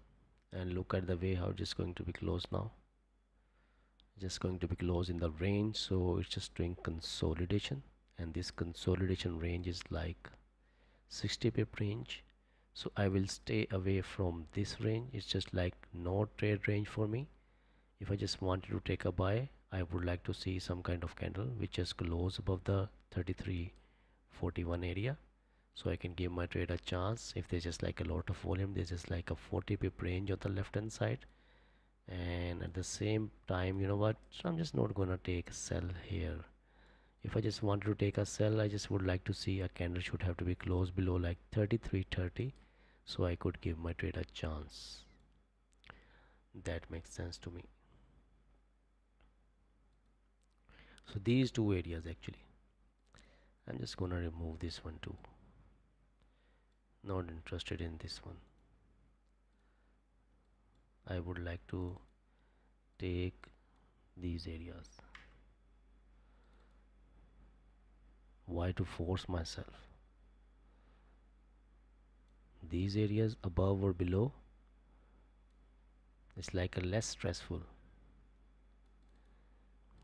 And look at the way how it's just going to be closed now. Just going to be close in the range, so it's just doing consolidation, and this consolidation range is like 60 pip range, so I will stay away from this range. It's just like no trade range for me. If I just wanted to take a buy, I would like to see some kind of candle which is close above the 33.41 area, so I can give my trade a chance. If there's just like a lot of volume, there's just like a 40 pip range on the left hand side, and at the same time, you know what, I'm just not gonna take a sell here. If I just wanted to take a sell, I just would like to see a candle should have to be close below like 33.30, so I could give my trade a chance. That makes sense to me. So these two areas actually, I'm just gonna remove this one too. Not interested in this one. I would like to take these areas. Why to force myself? These areas above or below, it's like a less stressful.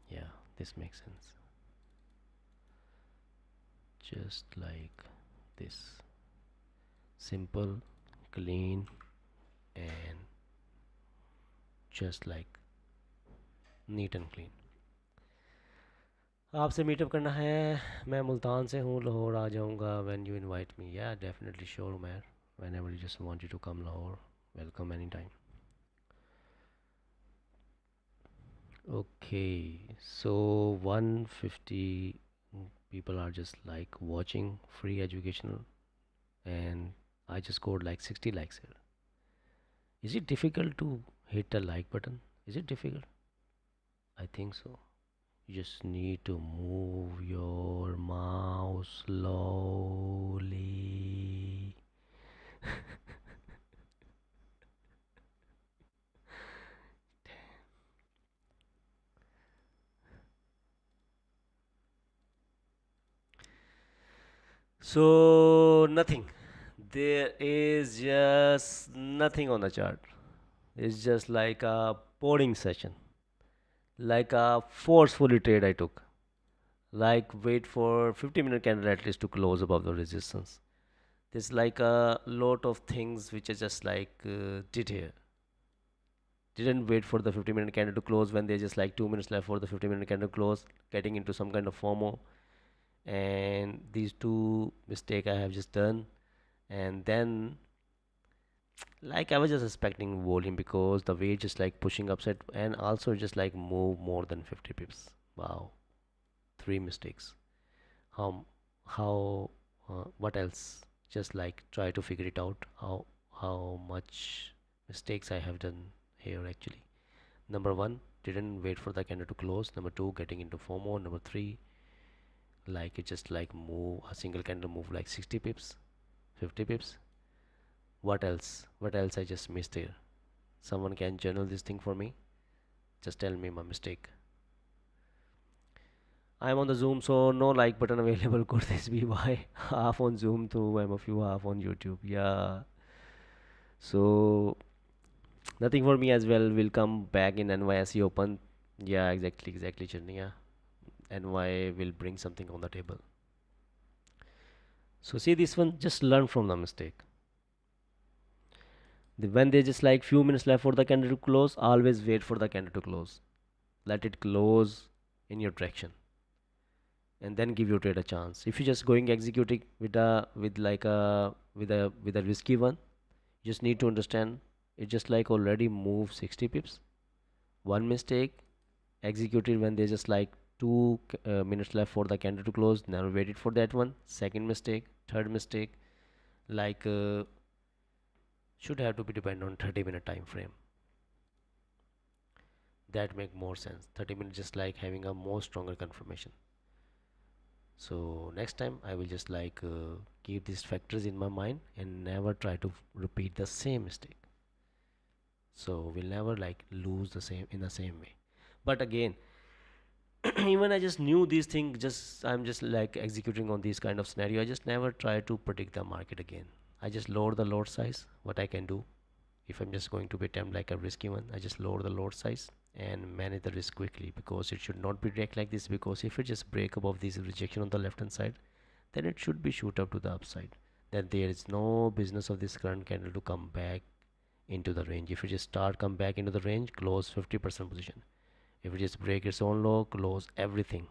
Yeah, this makes sense. Just like this. Simple, clean, and just like neat and clean. आपसे meetup करना है? मैं मुल्तान से हूँ, लाहौर आ जाऊँगा when you invite me. Yeah, definitely sure man. Whenever you just want you to come Lahore, welcome anytime. Okay, so 150 people are just like watching free educational, and I just scored like 60 likes here. Is it difficult to hit the like button? Is it difficult? I think so. You just need to move your mouse slowly. So, nothing. There is just nothing on the chart. It's just like a pouring session, like a forcefully trade I took. Like wait for 50-minute candle at least to close above the resistance. There's like a lot of things which I just like did here. didn't wait for the 50-minute candle to close when there's just like 2 minutes left for the 50-minute candle to close, getting into some kind of FOMO. And these two mistake I have just done. And then like I was just expecting volume because the way just like pushing upside and also just like move more than 50 pips. Wow, three mistakes. How what else? Just like try to figure it out how much mistakes I have done here actually. Number one, didn't wait for the candle to close. Number two, getting into FOMO. Number three, like it just like move a single candle move like 60 pips, 50 pips. What else? What else I just missed here? Someone can journal this thing for me? Just tell me my mistake. I'm on the Zoom, so no like button available. Could this be why? Half on Zoom too. I'm a few half on YouTube. Yeah. So nothing for me as well. We'll come back in NYSE Open. Yeah, exactly, Chirniya. NY will bring something on the table. So see this one, just learn from the mistake. When there's just like few minutes left for the candle to close, always wait for the candle to close. Let it close in your direction, and then give your trade a chance. If you're just going executing with a risky one, you just need to understand it just like already moved 60 pips. One mistake executed when there's just like 2 minutes left for the candle to close. Never waited for that one. Second mistake, third mistake, like should have to be depend on 30-minute time frame. That make more sense. 30 minutes just like having a more stronger confirmation. So next time I will just like keep these factors in my mind and never try to repeat the same mistake. So we'll never like lose the same in the same way. But again, even I just knew these things, just I'm just like executing on these kind of scenario. I just never try to predict the market again. I just lower the lot size, what I can do. If I'm just going to be attempt like a risky one, I just lower the lot size and manage the risk quickly, because it should not be direct like this, because if it just break above this rejection on the left hand side, then it should be shoot up to the upside. Then there is no business of this current candle to come back into the range. If it just start come back into the range, close 50% position. If it just break its own low, close everything.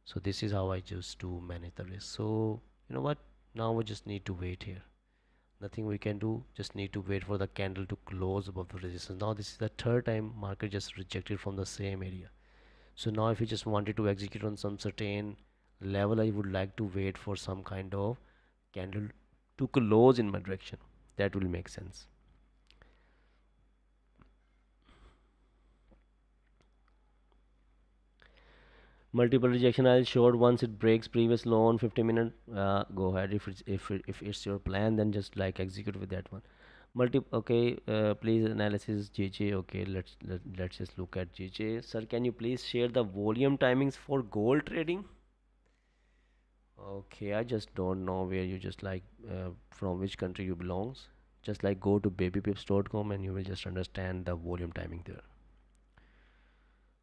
So this is how I just to manage the risk. So you know what, now we just need to wait here. Nothing we can do, just need to wait for the candle to close above the resistance. Now this is the third time market just rejected from the same area. So now if you just wanted to execute on some certain level, I would like to wait for some kind of candle to close in my direction. That will make sense. Multiple rejection, I'll short once it breaks previous low on 50-minute. Go ahead. If it's your plan, then just like execute with that one. Okay, please analysis GJ. Okay, let's just look at GJ. Sir, can you please share the volume timings for gold trading? Okay, I just don't know where you just like from which country you belongs. Just like go to babypips.com and you will just understand the volume timing there.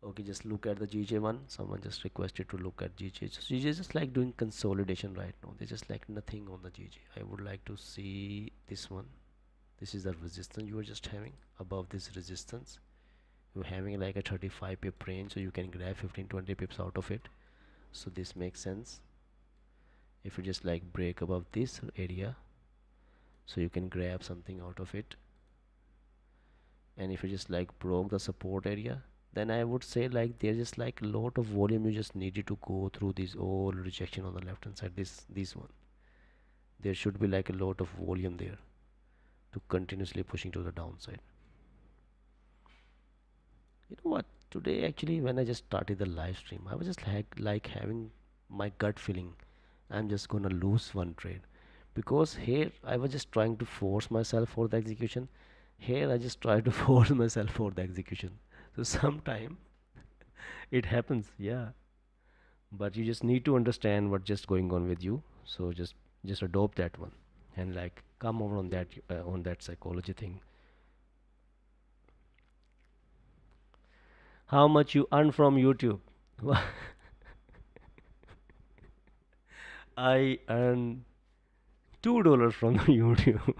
Okay, just look at the GJ one. Someone just requested to look at GJ. So GJ is just like doing consolidation right now. There's just like nothing on the GJ. I would like to see this one. This is the resistance you are just having. Above this resistance, you're having like a 35 pip range, so you can grab 15-20 pips out of it. So this makes sense. If you just like break above this area, so you can grab something out of it. And if you just like broke the support area, then I would say like there's just like a lot of volume. You just needed to go through this all rejection on the left hand side. This one, there should be like a lot of volume there to continuously pushing to the downside. You know what, today actually when I just started the live stream, I was just like having my gut feeling I'm just gonna lose one trade, because here I was just trying to force myself for the execution. Here I just try to force myself for the execution. So sometime it happens, yeah. But you just need to understand what's just going on with you. So just adopt that one and like come over on that psychology thing. How much you earn from YouTube? I earn $2 from YouTube.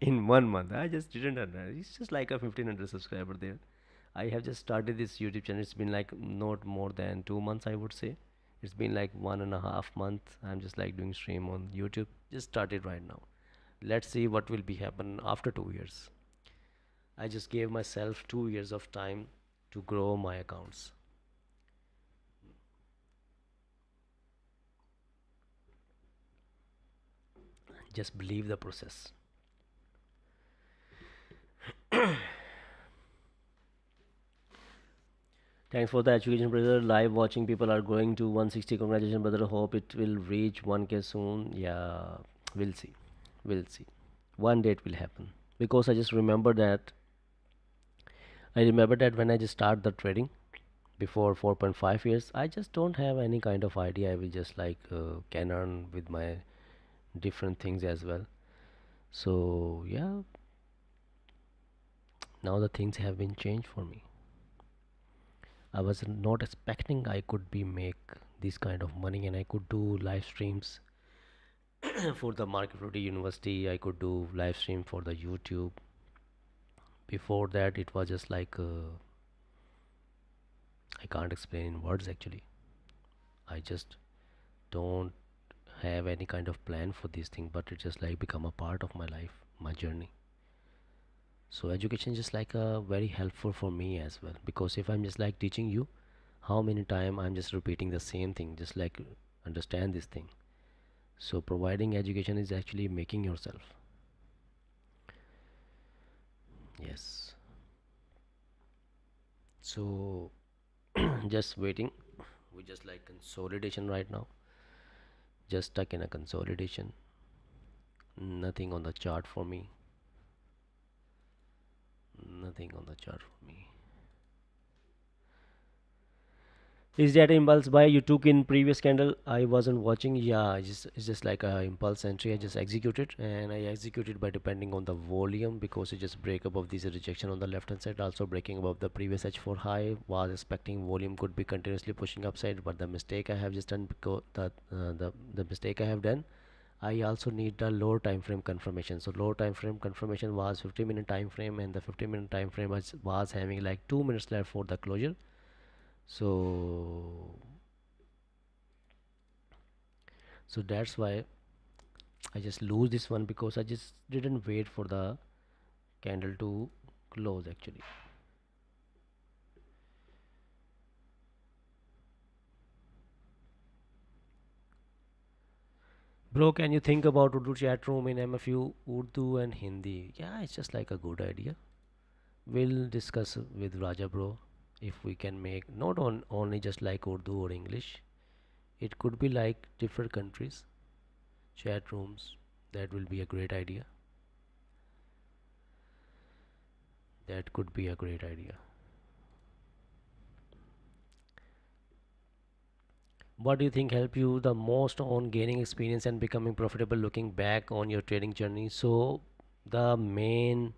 in 1 month. I just didn't understand. It's just like a 1500 subscriber there. I have just started this YouTube channel. It's been like not more than 2 months, I would say. It's been like 1.5 months. I'm just like doing stream on YouTube. Just started right now. Let's see what will be happen after 2 years. I just gave myself 2 years of time to grow my accounts. Just believe the process. Thanks for the education, brother. Live watching people are going to 160. Congratulations, brother. Hope it will reach 1K soon. Yeah, we'll see. We'll see. One day it will happen. Because I remember that when I just start the trading before 4.5 years, I just don't have any kind of idea. I will just like can earn with my different things as well. So yeah, now the things have been changed for me. I was not expecting I could be make this kind of money, and I could do live streams for the Market University. I could do live stream for the YouTube. Before that, it was just like I can't explain in words actually. I just don't have any kind of plan for this thing, but it just like become a part of my life, my journey. So education is just like very helpful for me as well, because if I'm just like teaching you, how many time I'm just repeating the same thing, just like understand this thing. So providing education is actually making yourself. Yes. So just waiting. We just like consolidation right now. Just stuck in a consolidation. Nothing on the chart for me. Nothing on the chart for me. Is that impulse buy you took in previous candle? I wasn't watching. Yeah, it's just like a impulse entry. I just executed, and I executed by depending on the volume, because it just break above this rejection on the left hand side, also breaking above the previous H4 high. Was expecting volume could be continuously pushing upside, but the mistake I have just done, because the mistake I have done, I also need the lower time frame confirmation. So lower time frame confirmation was 50-minute time frame, and the 50-minute time frame was having like 2 minutes left for the closure. So so that's why I just lose this one, because I just didn't wait for the candle to close actually. Bro, can you think about Urdu chat room in MFU, Urdu and Hindi? Yeah, it's just like a good idea. We'll discuss with Raja bro if we can make not only just like Urdu or English. It could be like different countries, chat rooms. That will be a great idea. That could be a great idea. What do you think helped you the most on gaining experience and becoming profitable looking back on your trading journey? So the main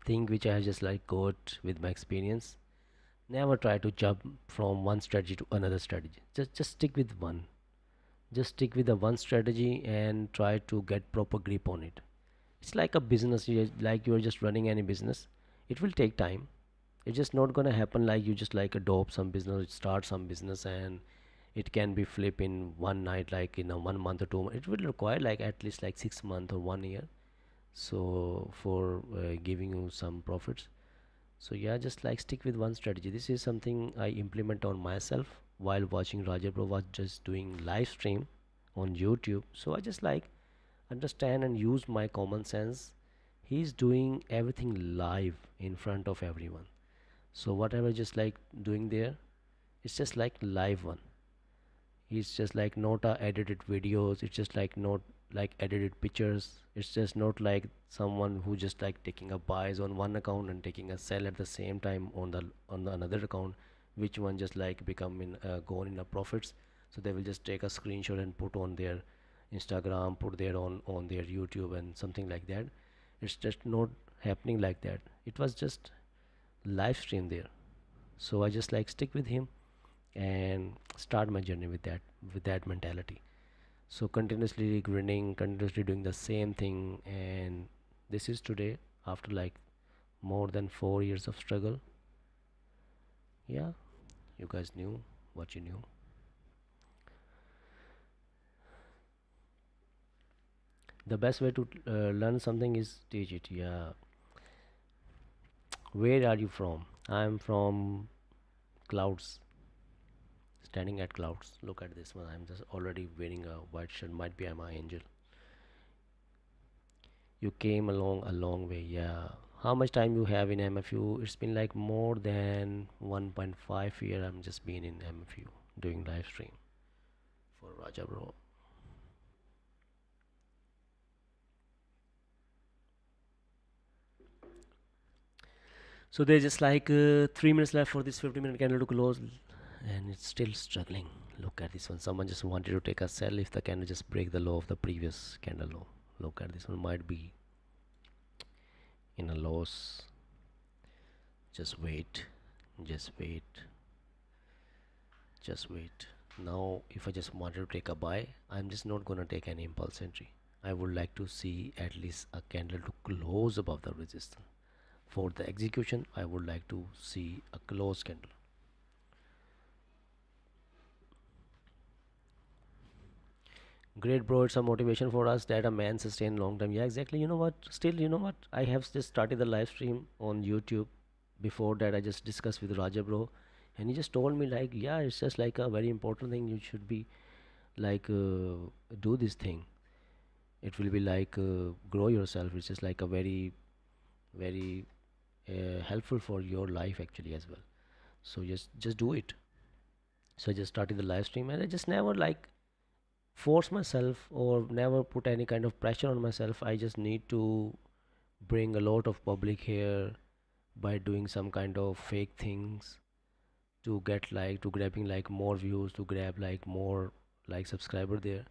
thing which I have just like got with my experience, never try to jump from one strategy to another strategy. Just stick with one. Just stick with the one strategy and try to get proper grip on it. It's like a business, like you're just running any business. It will take time. It's just not gonna happen like you just like adopt some business, start some business, and it can be flip in one night, like in a 1 month or 2 months. It will require like at least like 6 months or 1 year. So for giving you some profits. So yeah, just like stick with one strategy. This is something I implement on myself while watching Raja Bro was just doing live stream on YouTube. So I just like understand and use my common sense. He's doing everything live in front of everyone. So whatever just like doing there, it's just like live one. It's just like not edited videos. It's just like not like edited pictures. It's just not like someone who just like taking a buys on one account and taking a sell at the same time on the another account, which one just like becoming gone in a profits. So they will just take a screenshot and put on their Instagram, put there on their YouTube and something like that. It's just not happening like that. It was just live stream there. So I just like stick with him and start my journey with that mentality. So continuously grinning, continuously doing the same thing, and This is today after like more than 4 years of struggle. Yeah, you guys knew what you knew. The best way to learn something is teach it. Yeah. Where are you from? I'm from clouds. Standing at clouds. Look at this one. I'm just already wearing a white shirt. Might be I'm an angel. You came along a long way. Yeah. How much time you have in MFU? It's been like more than 1.5 year. I'm just been in MFU doing live stream for Raja bro. So there's just like 3 minutes left for this 50-minute candle to close, and it's still struggling. Look at this one. Someone just wanted to take a sell if the candle just break the low of the previous candle low. Look at this one. Might be in a loss. Just wait. Just wait. Just wait. Now, if I just wanted to take a buy, I'm just not gonna take any impulse entry. I would like to see at least a candle to close above the resistance. For the execution, I would like to see a close candle. Great, bro. It's a motivation for us that a man sustain long term. Yeah, exactly. You know what? Still, you know what? I have just started the live stream on YouTube. Before that, I just discussed with Raja, bro, and he just told me like, yeah, it's just like a very important thing. You should be like do this thing. It will be like grow yourself. It's just like a very helpful for your life actually as well. So just do it. So I just started the live stream, and I just never like force myself or never put any kind of pressure on myself. I just need to bring a lot of public here by doing some kind of fake things to get like to grabbing like more views, to grab like more like subscriber there.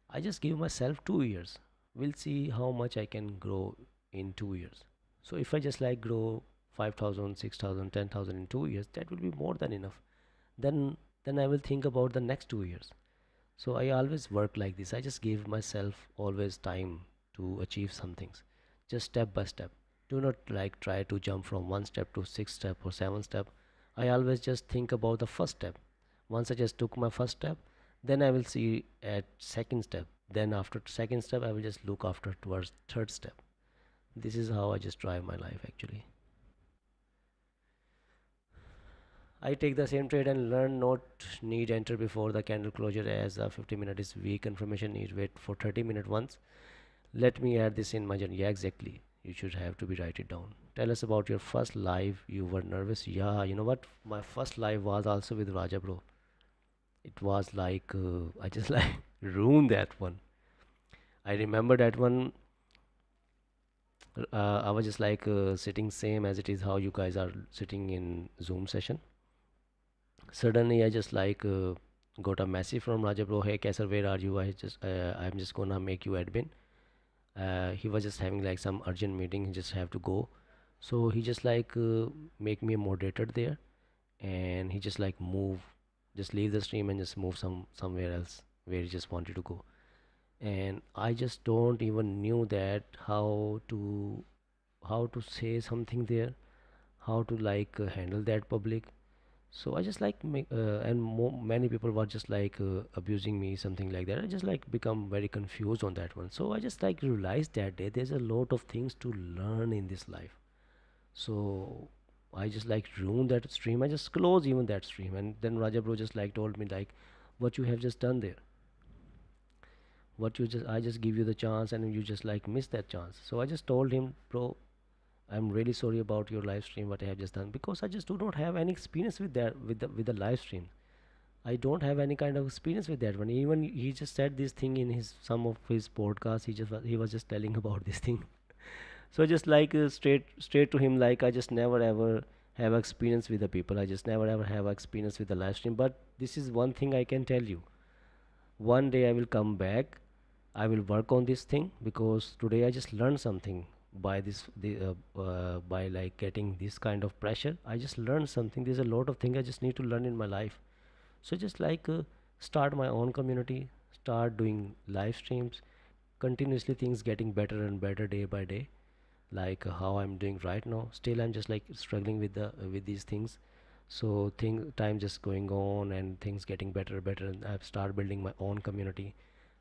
I just give myself 2 years. We'll see how much I can grow in 2 years. So if I just like grow 5,000, 6,000, 10,000 in 2 years, that will be more than enough. Then I will think about the next 2 years. So I always work like this. I just give myself always time to achieve some things, just step by step. Do not like try to jump from one step to six step or seven step. I always just think about the first step. Once I just took my first step, then I will see at second step. Then after second step, I will just look after towards third step. This is how I just drive my life actually. I take the same trade and learn not need enter before the candle closure as a 50 minute is weak confirmation need wait for 30 minute once. Let me add this in my journey. Yeah, exactly. You should have to be write it down. Tell us about your first live. You were nervous. Yeah, you know what? My first live was also with Raja bro. It was like I just like ruined that one. I remember that one. I was just like sitting same as it is how you guys are sitting in Zoom session. Suddenly I just like got a message from Raja bro. Hey Kaisar, where are you? I'm just gonna make you admin. He was just having like some urgent meeting. He just have to go. So he just like make me a moderator there, and he just like move, just leave the stream and just move somewhere else where he just wanted to go. And I just don't even knew that how to say something there, how to like handle that public. So I just like many people were just like abusing me, something like that. I just like become very confused on that one. So I just like realized that day there's a lot of things to learn in this life. So I just like ruined that stream. I just closed even that stream, and then Raja bro just like told me like, what you have just done there, what you just I just give you the chance and you just like miss that chance. So I just told him, bro, I'm really sorry about your live stream what I have just done, because I just do not have any experience with that with the live stream. I don't have any kind of experience with that one. Even he just said this thing in his some of his podcasts. He was just telling about this thing. So just like straight to him, like I just never ever have experience with the people. I just never ever have experience with the live stream. But this is one thing I can tell you. One day I will come back. I will work on this thing, because today I just learned something by by like getting this kind of pressure. I just learned something. There's a lot of things I just need to learn in my life. So just like start my own community, start doing live streams, continuously things getting better and better day by day. like how I'm doing right now. Still I'm just like struggling with the with these things. So time just going on and things getting better and I've started building my own community.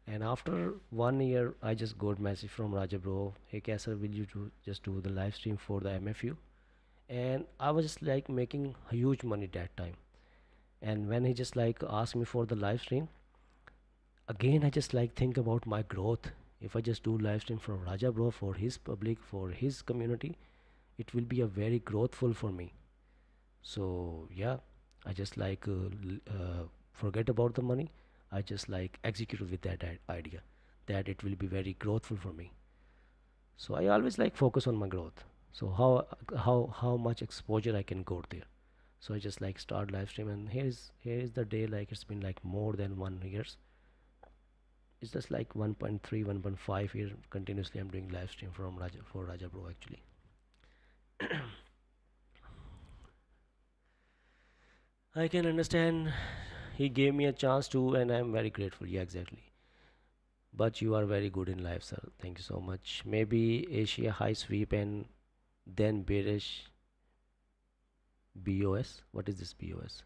And after 1 year I just got message from Raja bro, hey Kaiser, will you just do the live stream for the MFU? And I was just like making huge money that time. And when he just like asked me for the live stream, again I just like think about my growth. If I just do live stream from Raja bro for his public, for his community, it will be a very growthful for me. So yeah, I just like forget about the money. I just like execute with that idea that it will be very growthful for me. So I always like focus on my growth. So how much exposure I can go there. So I just like start live stream, and here is the day, like it's been like more than 1 years. It's just like 1.3 1.5 year continuously I'm doing live stream from Raja for Raja bro actually. I can understand he gave me a chance to, and I'm very grateful. Yeah, exactly. But you are very good in life, sir. Thank you so much. Maybe Asia high sweep and then bearish BOS. What is this BOS?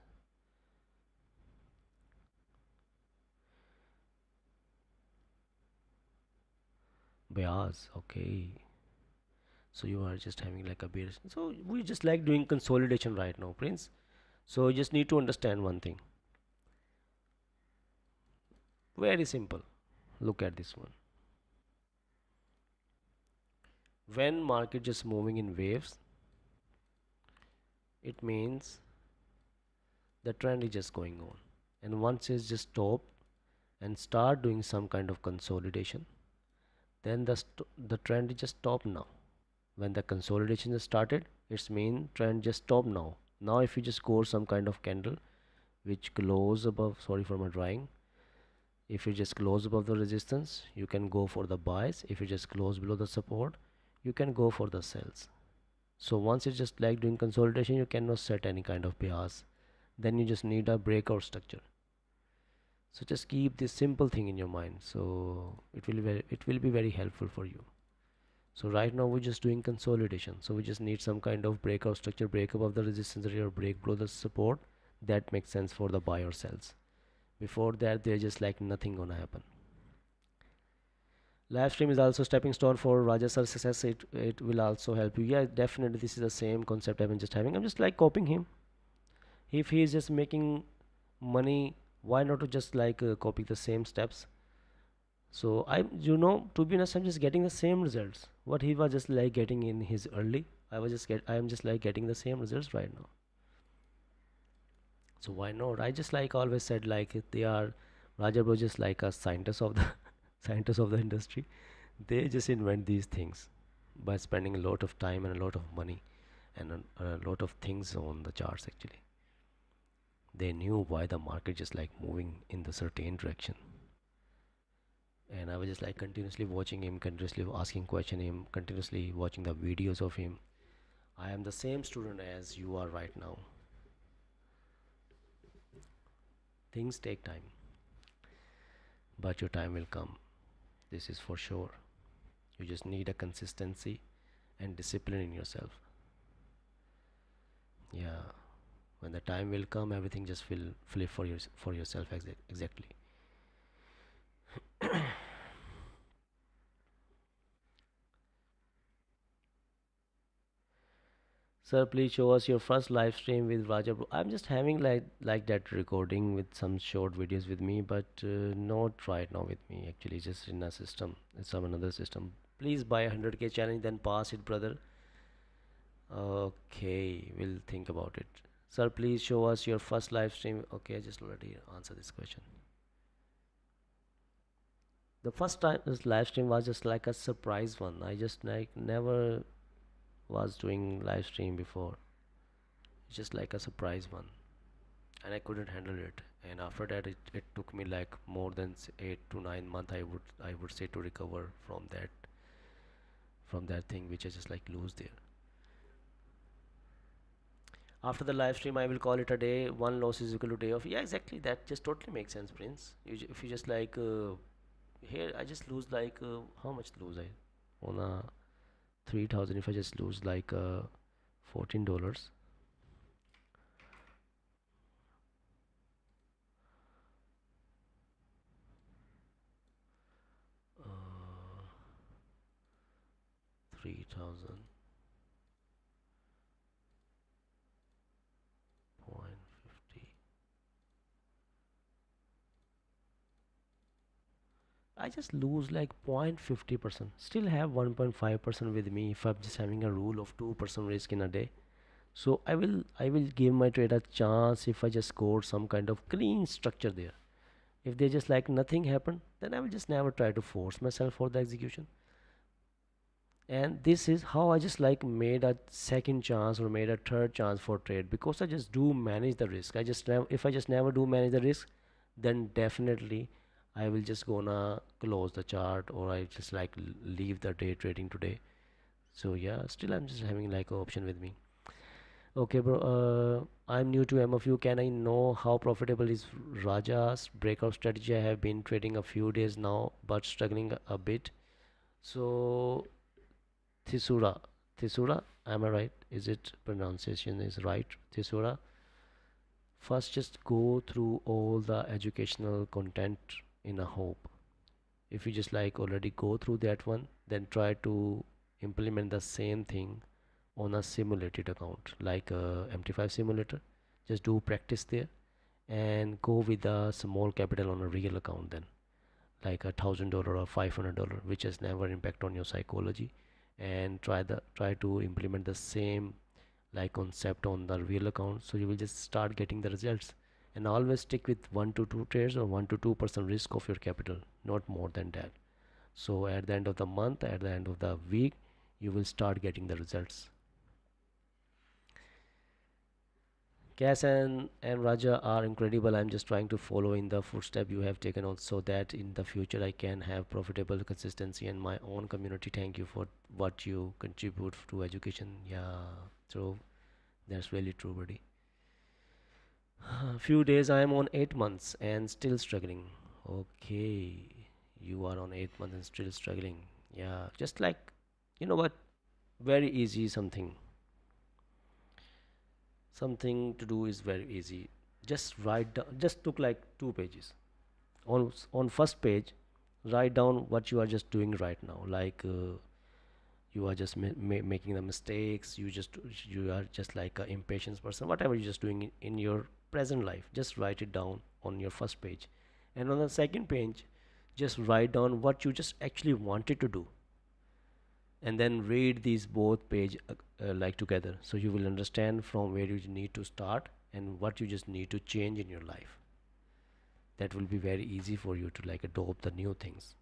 Bias. Okay. So you are just having like a bearish. So we just like doing consolidation right now, Prince. So you just need to understand one thing. Very simple. Look at this one. When market just moving in waves, it means the trend is just going on. And once it's just stop and start doing some kind of consolidation, then the trend is just stop now. When the consolidation is started, it's mean trend just stop now. Now if you just score some kind of candle which close above, sorry for my drawing, if you just close above the resistance, you can go for the buys. If you just close below the support, you can go for the sells. So once it's just like doing consolidation, you cannot set any kind of bias. Then you just need a breakout structure. So just keep this simple thing in your mind. So it will be very helpful for you. So right now we're just doing consolidation. So we just need some kind of breakout structure, break above the resistance area or break below the support. That makes sense for the buy or sells. Before that, there's just like nothing gonna happen. Live stream is also stepping stone for Raja sir success. It will also help you. Yeah, definitely. This is the same concept I've been just having. I'm just like copying him. If he is just making money, why not to just like copy the same steps? So to be honest, I'm just getting the same results. What he was just like getting in his early, I am just like getting the same results right now. So why not? I just like always said like they are Raja bro just like a scientist of the scientists of the industry. They just invent these things by spending a lot of time and a lot of money and a lot of things on the charts actually. They knew why the market just like moving in the certain direction. And I was just like continuously watching him, continuously asking question him, continuously watching the videos of him. I am the same student as you are right now. Things take time, but your time will come. This is for sure. You just need a consistency and discipline in yourself. Yeah, when the time will come, everything just will flip for yourself exactly. Sir, please show us your first live stream with Raja bro. I'm just having like that recording with some short videos with me, but not right now with me. Actually, just in a system, it's some another system. Please buy a 100K challenge, then pass it, brother. Okay, we'll think about it. Sir, please show us your first live stream. Okay, I just already answered this question. The first time this live stream was just like a surprise one. I just like never was doing live stream before. It's just like a surprise one, and I couldn't handle it. And after that, it took me like more than 8 to 9 months. I would say to recover from that thing which I just like lose there. After the live stream, I will call it a day. One loss is equal to day of. Yeah, exactly. That just totally makes sense, Prince. If you just like here, I just lose like how much lose I on a 3,000. If I just lose like $14, uh, 3,000 point 50. I just lose like 0.50%. Still have 1.5% with me if I'm just having a rule of 2% risk in a day. So I will give my trade a chance if I just score some kind of clean structure there. If they just like nothing happened, then I will just never try to force myself for the execution. And this is how I just like made a second chance or made a third chance for trade, because I just do manage the risk. I just never, if I just never do manage the risk, then definitely I will just gonna close the chart, or I just like leave the day trading today. So yeah, still I'm just having like an option with me. Okay, bro. I'm new to MFU. Can I know how profitable is Raja's breakout strategy? I have been trading a few days now, but struggling a bit. So Thisura, Thisura, am I right? Is it pronunciation is right? Thisura. First, just go through all the educational content in a hope. If you just like already go through that one, then try to implement the same thing on a simulated account like a MT5 simulator. Just do practice there and go with a small capital on a real account then, like $1,000 or $500, which has never impact on your psychology, and try to implement the same like concept on the real account, so you will just start getting the results. And always stick with 1 to 2 trades or 1 to 2% risk of your capital, not more than that. So at the end of the month, at the end of the week, you will start getting the results. Cass and Raja are incredible. I'm just trying to follow in the footstep you have taken on, so that in the future I can have profitable consistency in my own community. Thank you for what you contribute to education. Yeah, so that's really true, buddy. Few days I am on 8 months and still struggling. Okay, you are on 8 months and still struggling. Yeah, just like, you know what? Very easy. Something to do is very easy. Just write down. Just took like 2 pages. On first page, write down what you are just doing right now. Like you are just making the mistakes. You are just like an impatient person. Whatever you're just doing in your present life, just write it down on your first page. And on the second page, just write down what you just actually wanted to do, and then read these both page like together, so you will understand from where you need to start and what you just need to change in your life. That will be very easy for you to like adopt the new things,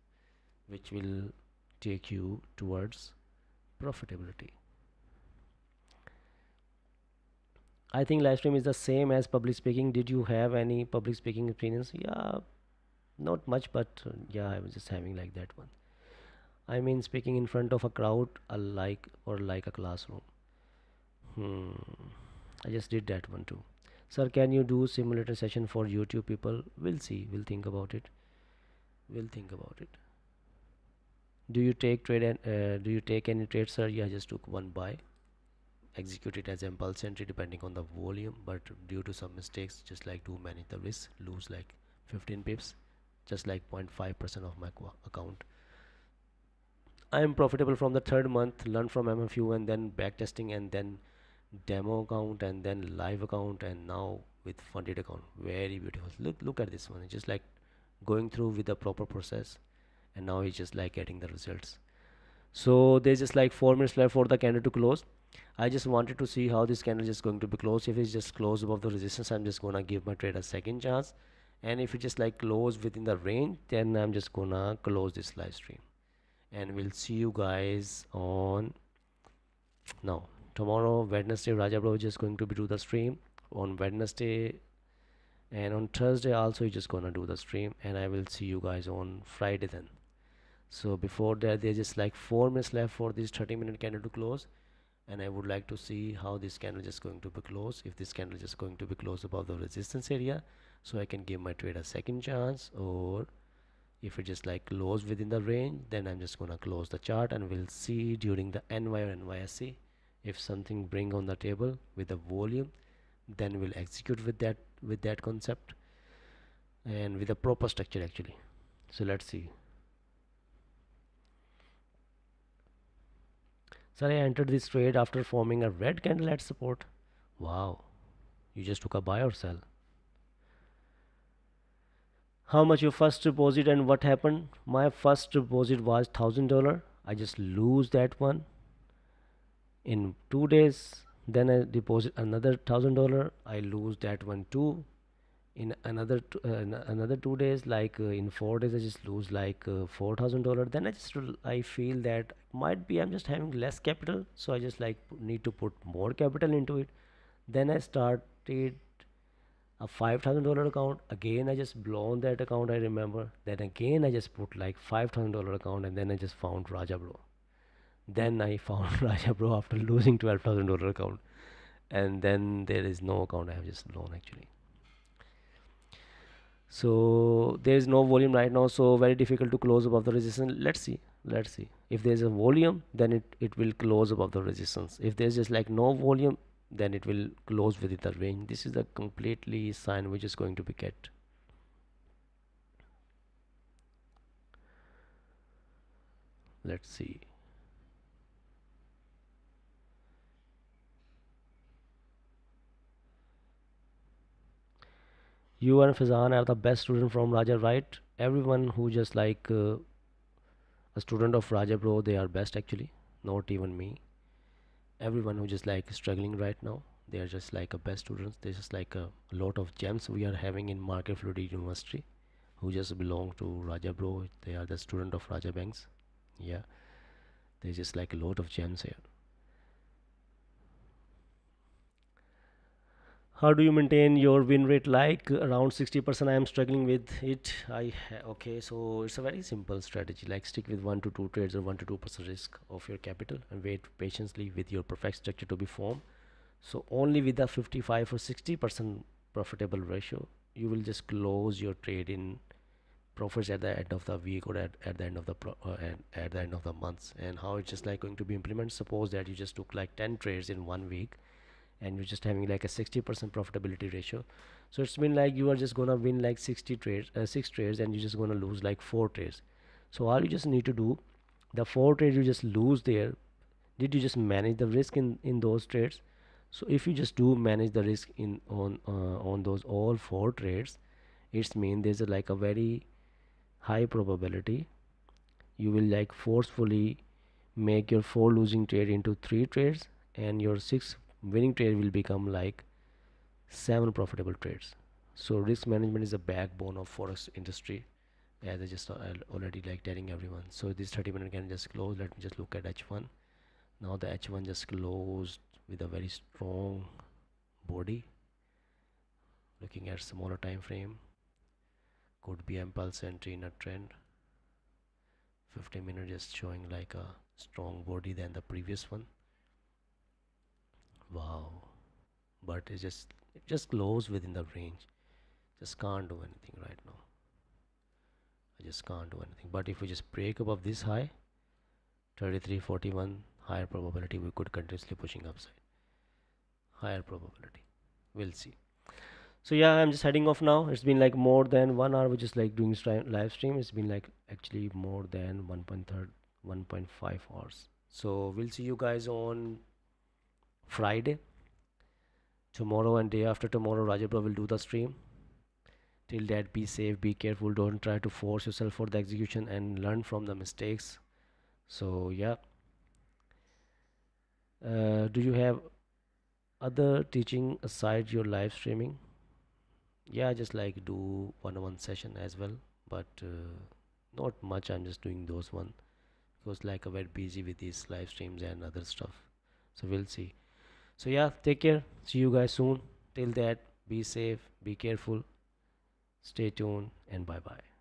which will take you towards profitability. I think live stream is the same as public speaking. Did you have any public speaking experience? Yeah, not much, but yeah, I was just having like that one. I mean, speaking in front of a crowd, like or like a classroom. Hmm. I just did that one too. Sir, can you do simulator session for YouTube people? We'll see. We'll think about it. We'll think about it. Do you take trade and do you take any trade, sir? Yeah, I just took one buy. Execute it as impulse entry depending on the volume, but due to some mistakes, just like to manage the risk, lose like 15 pips, just like 0.5% of my account. I am profitable from the third month. Learn from MFU and then backtesting and then demo account and then live account, and now with funded account. Very beautiful. Look at this one. It's just like going through with the proper process, and now he's just like getting the results. So there's just like 4 minutes left for the candle to close. I just wanted to see how this candle is going to be closed. If it's just close above the resistance, I'm just gonna give my trade a second chance, and if it just like close within the range, then I'm just gonna close this live stream, and we'll see you guys on now tomorrow Wednesday. Raja bro is just going to be do the stream on Wednesday, and on Thursday also he's just gonna do the stream, and I will see you guys on Friday then. So before that, there's just like 4 minutes left for this 30-minute candle to close, and I would like to see how this candle is just going to be closed. If this candle is just going to be closed above the resistance area, so I can give my trade a second chance, or If it just like close within the range, then I'm just gonna close the chart, and we'll see during the NY or NYSE if something bring on the table with the volume, then we'll execute with that concept and with a proper structure actually. So let's see. So I entered this trade after forming a red candle at support. Wow, you just took a buy or sell. How much your first deposit and what happened? My first deposit was $1,000. I just lose that one in 2 days. Then I deposit another $1,000. I lose that one too. In another 2 days, like in 4 days, I just lose like $4,000. Then I feel that might be I'm just having less capital, so I just like need to put more capital into it. Then I started a $5,000 account. Again, I just blown that account, I remember. Then again, I just put like $5,000 account, and then I just found Raja Bro. Then I found Raja Bro after losing $12,000 account, and then there is no account I have just blown actually. So there is no volume right now, so very difficult to close above the resistance. Let's see if there's a volume, then it will close above the resistance. If there's just like no volume, then it will close within the range. This is the completely sign which is going to be get. Let's see. You and Fazan are the best student from Raja, right? Everyone who just like a student of Raja Bro, they are best actually. Not even me. Everyone who just like struggling right now, they are just like a best students. There's just like a lot of gems we are having in Market Fluidity University who just belong to Raja Bro. They are the student of Raja Banks. Yeah, there's just like a lot of gems here. How do you maintain your win rate? Like around 60%, I am struggling with it. Okay, so it's a very simple strategy, like stick with 1 to 2 trades or 1 to 2% risk of your capital and wait patiently with your perfect structure to be formed. So only with the 55 or 60% profitable ratio, you will just close your trade in profits at the end of the week or at the end of the at the end of the months. And how it's just like going to be implemented, suppose that you just took like 10 trades in 1 week, and you're just having like a 60% profitability ratio. So it's been like you are just gonna win like 60 trades 6 trades, and you're just gonna lose like 4 trades. So all you just need to do, the 4 trades you just lose there, did you just manage the risk in those trades? So if you just do manage the risk in on those all 4 trades, it's mean there's like a very high probability you will like forcefully make your 4 losing trade into 3 trades, and your 6 winning trade will become like 7 profitable trades. So risk management is a backbone of forex industry, as I just already like telling everyone. So this 30 minute can just close. Let me just look at H1. Now the H1 just closed with a very strong body. Looking at smaller time frame, could be impulse entry in a trend. 15 minute just showing like a strong body than the previous one. Wow, but it just closed within the range. Just can't do anything right now. I just can't do anything. But if we just break above this high, 33.41, higher probability we could continuously pushing upside. Higher probability. We'll see. So yeah, I'm just heading off now. It's been like more than 1 hour, which is like doing live stream. It's been like actually more than 1.5 hours. So we'll see you guys on Friday. Tomorrow and day after tomorrow, Rajabra will do the stream. Till that, be safe, be careful. Don't try to force yourself for the execution, and learn from the mistakes. So yeah. Do you have other teaching aside your live streaming? Yeah, I just like do one-on-one session as well, but not much. I'm just doing those one because like I'm very busy with these live streams and other stuff. So we'll see. So yeah, take care. See you guys soon. Till that, be safe, be careful, stay tuned, and bye bye.